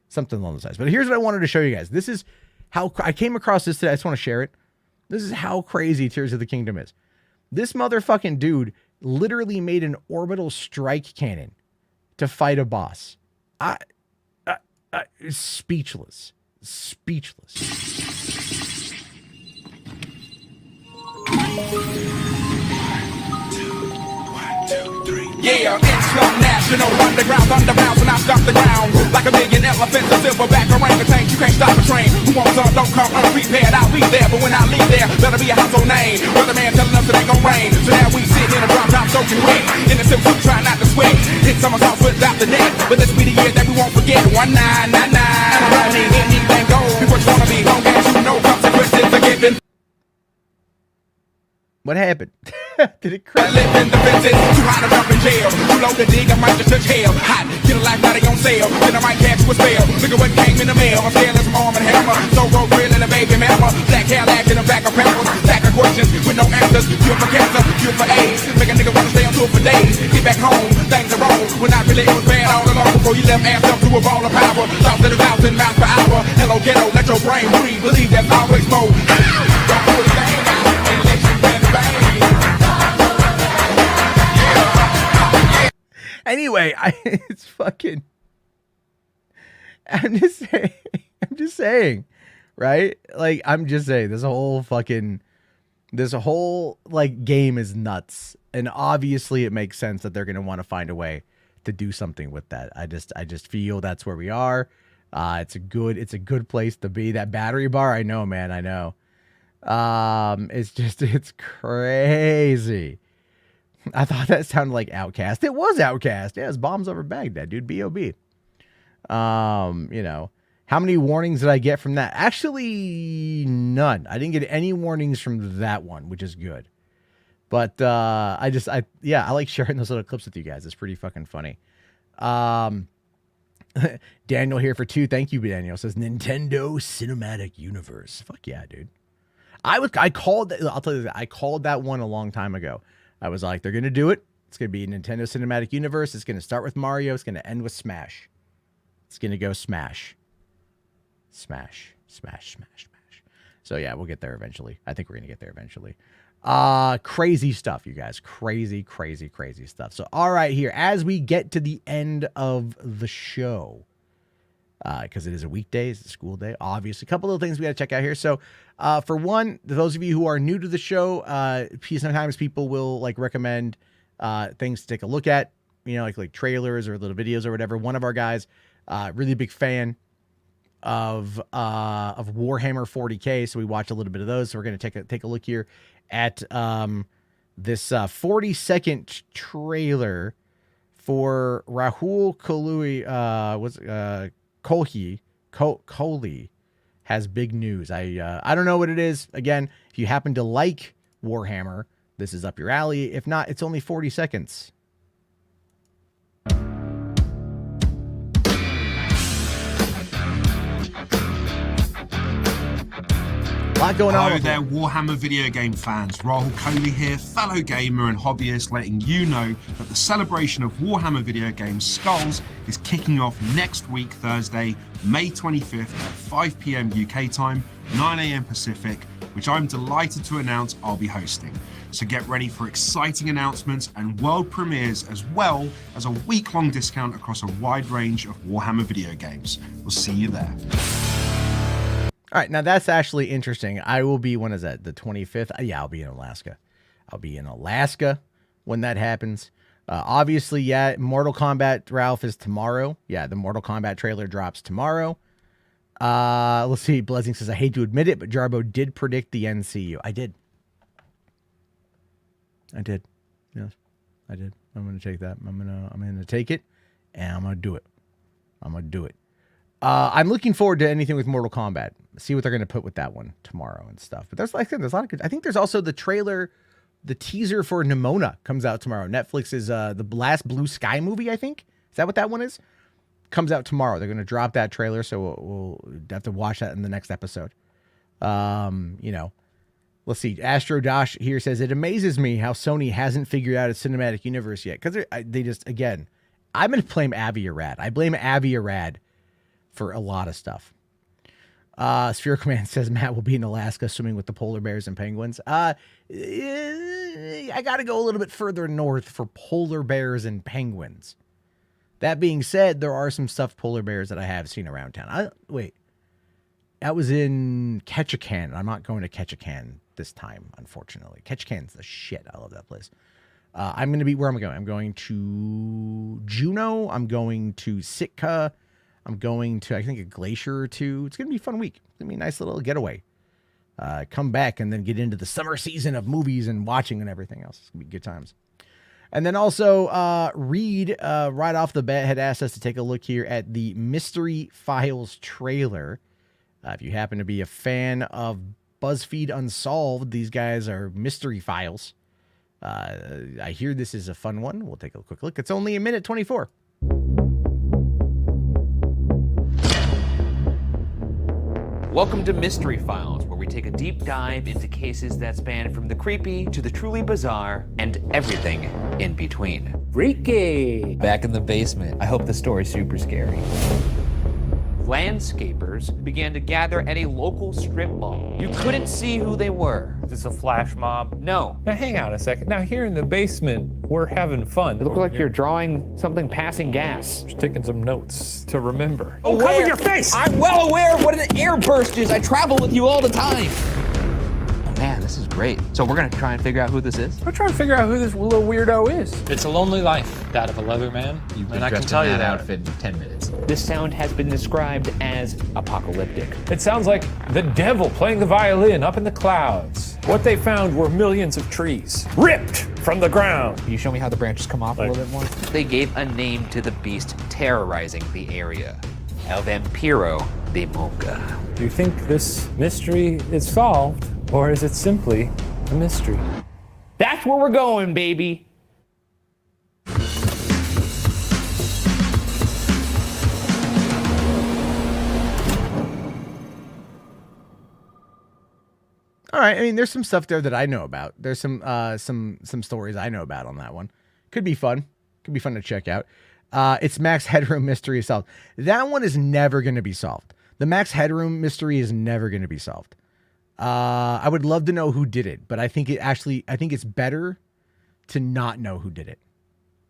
Something along those lines. But here's what I wanted to show you guys. This is how I came across this today. I just want to share it. This is how crazy Tears of the Kingdom is. This motherfucking dude literally made an orbital strike cannon to fight a boss. Speechless. Yeah, it's national underground thunderbounds when I stop the ground. Like a million elephants, a silverback orangutan. You can't stop a train. Who wants some don't come unprepared. I'll be there, but when I leave there, better be a household name. Weatherman telling us it ain't gon' rain. So now we sit in a drop top soaking wet. In the silk suit, trying not to sweat. Hit somersaults without the net. But this be the year that we won't forget. 1999. And I'm running anything goes. Be what you wanna be. Long as you know consequences are given. What happened? Did it crash? Live in the fences, too hot to jump in jail. Too low to dig, I might just touch hell. Hot, get a life, now they on sale. Then I might catch you a spell. Look at what came in the mail. My scale is some arm and hammer. So road grill and a baby mama. Black hair lack in a back of peppers. Stack of questions with no answers. Cure for cancer, cure for AIDS. Make a nigga wanna stay on tour for days. Get back home, things are wrong. When I really it was bad all along. Before you left ass up to a ball of power. Thoughts at 1,000 miles per hour. Hello ghetto, let your brain breathe. Believe there's always more. Don't pull the thing out and let you bend the bang. Anyway, it's fucking. I'm just saying, right? Like, I'm just saying, this whole like game is nuts, and obviously it makes sense that they're gonna want to find a way to do something with that. I just feel that's where we are. It's a good place to be. That battery bar, I know, man, I know. It's crazy. I thought that sounded like Outkast. It was Outkast. Yeah, it's Bombs Over Baghdad, dude. B.O.B. How many warnings did I get from that? Actually, none. I didn't get any warnings from that one, which is good. But I like sharing those little clips with you guys. It's pretty fucking funny. Daniel here for 2. Thank you, Daniel. Says Nintendo Cinematic Universe. Fuck yeah, dude. I'll tell you that. I called that one a long time ago. I was like, they're going to do it. It's going to be Nintendo Cinematic Universe. It's going to start with Mario. It's going to end with Smash. It's going to go Smash. Smash. So yeah, we'll get there eventually. I think we're going to get there eventually. Crazy stuff, you guys. Crazy stuff. So, all right, here, as we get to the end of the show, because it is a weekday, it's a school day, obviously. A couple of things we got to check out here. So, for one, those of you who are new to the show, sometimes people will like recommend things to take a look at, you know, like trailers or little videos or whatever. One of our guys, really big fan of Warhammer 40K, so we watched a little bit of those. So we're going to take a look here at this 40-second trailer for Rahul Kohli has big news. I don't know what it is. Again, if you happen to like Warhammer, this is up your alley. If not, it's only 40 seconds. A lot going on. Hello there, Warhammer video game fans. Rahul Kohli here, fellow gamer and hobbyist, letting you know that the celebration of Warhammer video games Skulls is kicking off next week, Thursday, May 25th at 5 p.m. UK time, 9 a.m. Pacific, which I'm delighted to announce I'll be hosting. So get ready for exciting announcements and world premieres, as well as a week-long discount across a wide range of Warhammer video games. We'll see you there. All right, now that's actually interesting. I will be, when is that, the 25th? Yeah, I'll be in Alaska. I'll be in Alaska when that happens. Obviously, yeah, Mortal Kombat, Ralph, is tomorrow. Yeah, the Mortal Kombat trailer drops tomorrow. Let's see, Blessing says, I hate to admit it, but Jarbo did predict the NCU. I did. Yes, I did. I'm going to take that. I'm going to take it, and I'm going to do it. I'm looking forward to anything with Mortal Kombat. See what they're going to put with that one tomorrow and stuff. But there's a lot of good. I think there's also the trailer, the teaser for Nimona comes out tomorrow. Netflix is the last Blue Sky movie, I think. Is that what that one is? Comes out tomorrow. They're going to drop that trailer, so we'll have to watch that in the next episode. Let's see. Astro Dash here says, it amazes me how Sony hasn't figured out a cinematic universe yet. Because they just, again, I'm going to blame Avi Arad. I blame Avi Arad for a lot of stuff. Spherical Man says Matt will be in Alaska swimming with the polar bears and penguins. I got to go a little bit further north for polar bears and penguins. That being said, there are some stuffed polar bears that I have seen around town. That was in Ketchikan. I'm not going to Ketchikan this time, unfortunately. Ketchikan's the shit. I love that place. I'm going to be, where am I going? I'm going to Juneau. I'm going to Sitka. I'm going to, I think, a glacier or two. It's going to be a fun week. It's going to be a nice little getaway. Come back and then get into the summer season of movies and watching and everything else. It's going to be good times. And then also, Reed, right off the bat, had asked us to take a look here at the Mystery Files trailer. If you happen to be a fan of BuzzFeed Unsolved, these guys are Mystery Files. I hear this is a fun one. We'll take a quick look. It's only 1:24. Welcome to Mystery Files, where we take a deep dive into cases that span from the creepy to the truly bizarre and everything in between. Freaky! Back in the basement. I hope the story's super scary. Landscapers began to gather at a local strip mall. You couldn't see who they were. Is this a flash mob? No. Now hang on a second. Now here in the basement, we're having fun. It looked like you're drawing something passing gas. Just taking some notes to remember. Oh, cover your face! I'm well aware of what an air burst is. I travel with you all the time. Oh man, this is great. So we're gonna try and figure out who this is? We're trying to figure out who this little weirdo is. It's a lonely life, that of a Leatherman. And I can tell you that outfit in 10 minutes. This sound has been described as apocalyptic. It sounds like the devil playing the violin up in the clouds. What they found were millions of trees, ripped from the ground. Can you show me how the branches come off a little bit more? They gave a name to the beast terrorizing the area. El Vampiro de Mocha. Do you think this mystery is solved, or is it simply a mystery? That's where we're going, baby. All right. I mean, there's some stuff there that I know about. There's some stories I know about on that one. Could be fun. Could be fun to check out. It's Max Headroom mystery solved. That one is never going to be solved. The Max Headroom mystery is never going to be solved. I would love to know who did it, but I think it's better to not know who did it.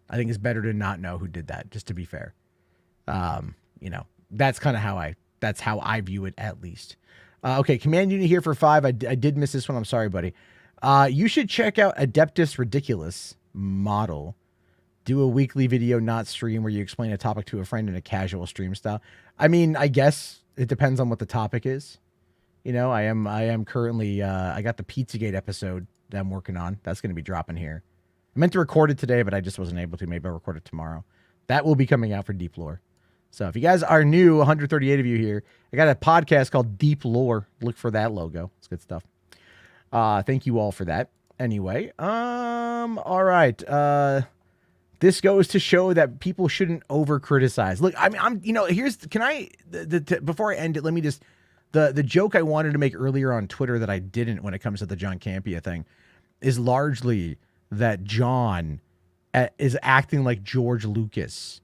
I think it's better to not know who did that, just to be fair. You know, that's kind of how I view it, at least. Okay, Command Unit here for 5. I did miss this one. I'm sorry, buddy. You should check out Adeptus Ridiculous Model. Do a weekly video, not stream, where you explain a topic to a friend in a casual stream style. I mean, I guess it depends on what the topic is. You know, I am currently, I got the Pizzagate episode that I'm working on. That's going to be dropping here. I meant to record it today, but I just wasn't able to. Maybe I'll record it tomorrow. That will be coming out for Deep Lore. So if you guys are new, 138 of you here, I got a podcast called Deep Lore. Look for that logo. It's good stuff. Thank you all for that. Anyway, all right. This goes to show that people shouldn't over criticize. Look, I'm you know, before I end it, let me just, the joke I wanted to make earlier on Twitter that I didn't when it comes to the John Campea thing is largely that John is acting like George Lucas,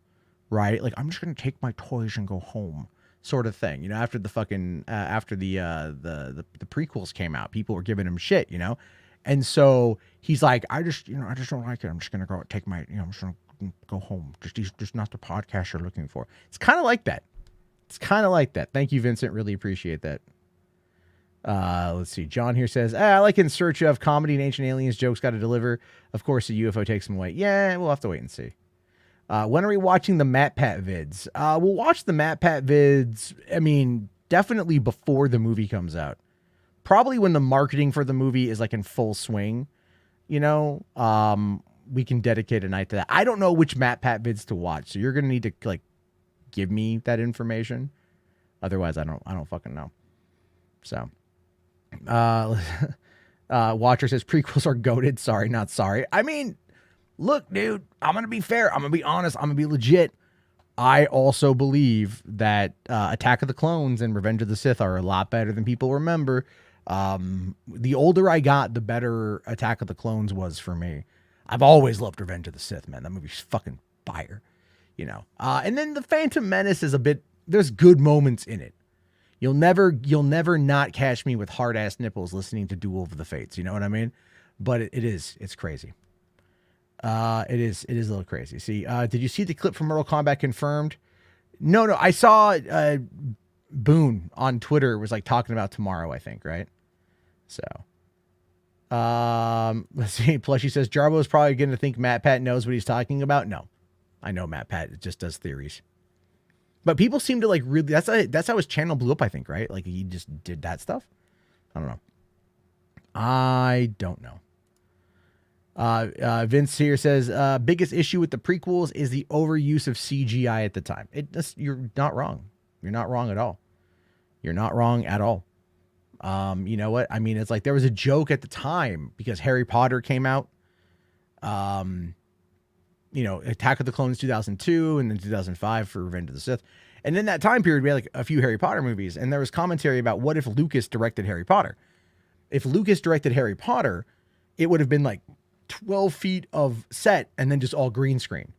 right? Like, I'm just going to take my toys and go home, sort of thing. You know, after the fucking, after the prequels came out, people were giving him shit, you know? And so he's like, I just don't like it. I'm just going to go take my, I'm just going to go home. Just not the podcast you're looking for. It's kind of like that. It's kind of like that. Thank you, Vincent. Really appreciate that. Let's see. John here says, I like In Search Of. Comedy and Ancient Aliens jokes got to deliver. Of course, the UFO takes them away. Yeah, we'll have to wait and see. When are we watching the Matt Pat vids? We'll watch the Matt Pat vids, I mean, definitely before the movie comes out. Probably when the marketing for the movie is like in full swing, you know, we can dedicate a night to that. I don't know which Matt Pat vids to watch, so you're going to need to like give me that information. Otherwise, I don't fucking know. So, Watcher says prequels are goated. Sorry, not sorry. I mean, look, dude, I'm going to be fair. I'm going to be honest. I'm going to be legit. I also believe that Attack of the Clones and Revenge of the Sith are a lot better than people remember. The older I got, the better Attack of the Clones was for me. I've always loved Revenge of the Sith, man. That movie's fucking fire, you know. And then The Phantom Menace is there's good moments in it. You'll never not catch me with hard ass nipples listening to Duel of the Fates. You know what I mean? But it's crazy. It is a little crazy. See, did you see the clip from Mortal Kombat Confirmed? No, I saw Boone on Twitter was like talking about tomorrow, I think, right? So, let's see. Plushy says Jarbo is probably going to think Matt Pat knows what he's talking about. No, I know Matt Pat just does theories, but people seem to like really. That's how his channel blew up, I think, right? Like he just did that stuff. I don't know. Vince here says biggest issue with the prequels is the overuse of CGI at the time. You're not wrong. You're not wrong at all. You're not wrong at all. You know what? I mean, it's like there was a joke at the time because Harry Potter came out. You know, Attack of the Clones 2002 and then 2005 for Revenge of the Sith. And in that time period, we had like a few Harry Potter movies, and there was commentary about what if Lucas directed Harry Potter. If Lucas directed Harry Potter, it would have been like 12 feet of set and then just all green screen,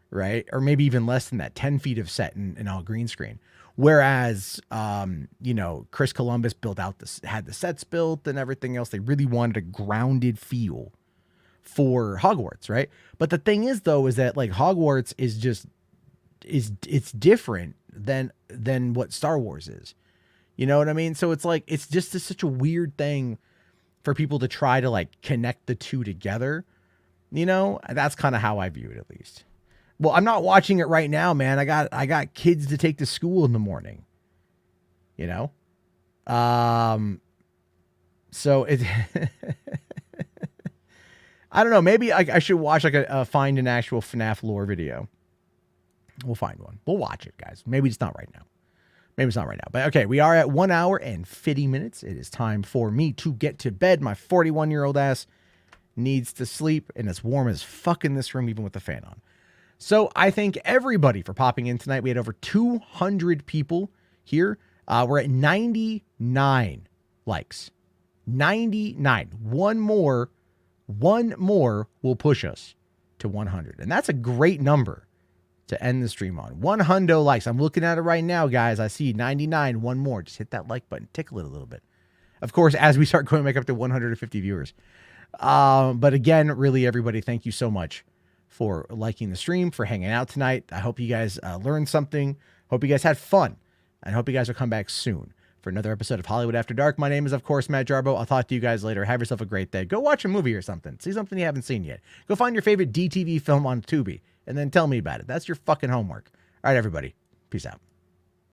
right? Or maybe even less than that, 10 feet of set and all green screen. Whereas, you know, Chris Columbus had the sets built and everything else. They really wanted a grounded feel for Hogwarts, right? But the thing is, though, is that like Hogwarts it's different than what Star Wars is. You know what I mean? So it's like, it's just such a weird thing for people to try to like connect the two together. You know, that's kind of how I view it, at least. Well, I'm not watching it right now, man. I got kids to take to school in the morning, you know? So it, I don't know. Maybe I should watch like find an actual FNAF lore video. We'll find one. We'll watch it, guys. Maybe it's not right now. Maybe it's not right now, but okay. We are at 1 hour and 50 minutes. It is time for me to get to bed. My 41-year-old ass needs to sleep, and it's warm as fuck in this room, even with the fan on. So I thank everybody for popping in tonight. We had over 200 people here. We're at 99 likes. 99. One more will push us to 100. And that's a great number to end the stream on. 100 likes. I'm looking at it right now, guys. I see 99. One more. Just hit that like button. Tickle it a little bit. Of course, as we start going back up to 150 viewers. But again, really, everybody, thank you so much for liking the stream, for hanging out tonight. I hope you guys learned something. Hope you guys had fun. And hope you guys will come back soon for another episode of Hollywood After Dark. My name is, of course, Matt Jarbo. I'll talk to you guys later. Have yourself a great day. Go watch a movie or something. See something you haven't seen yet. Go find your favorite DTV film on Tubi and then tell me about it. That's your fucking homework. All right, everybody. Peace out.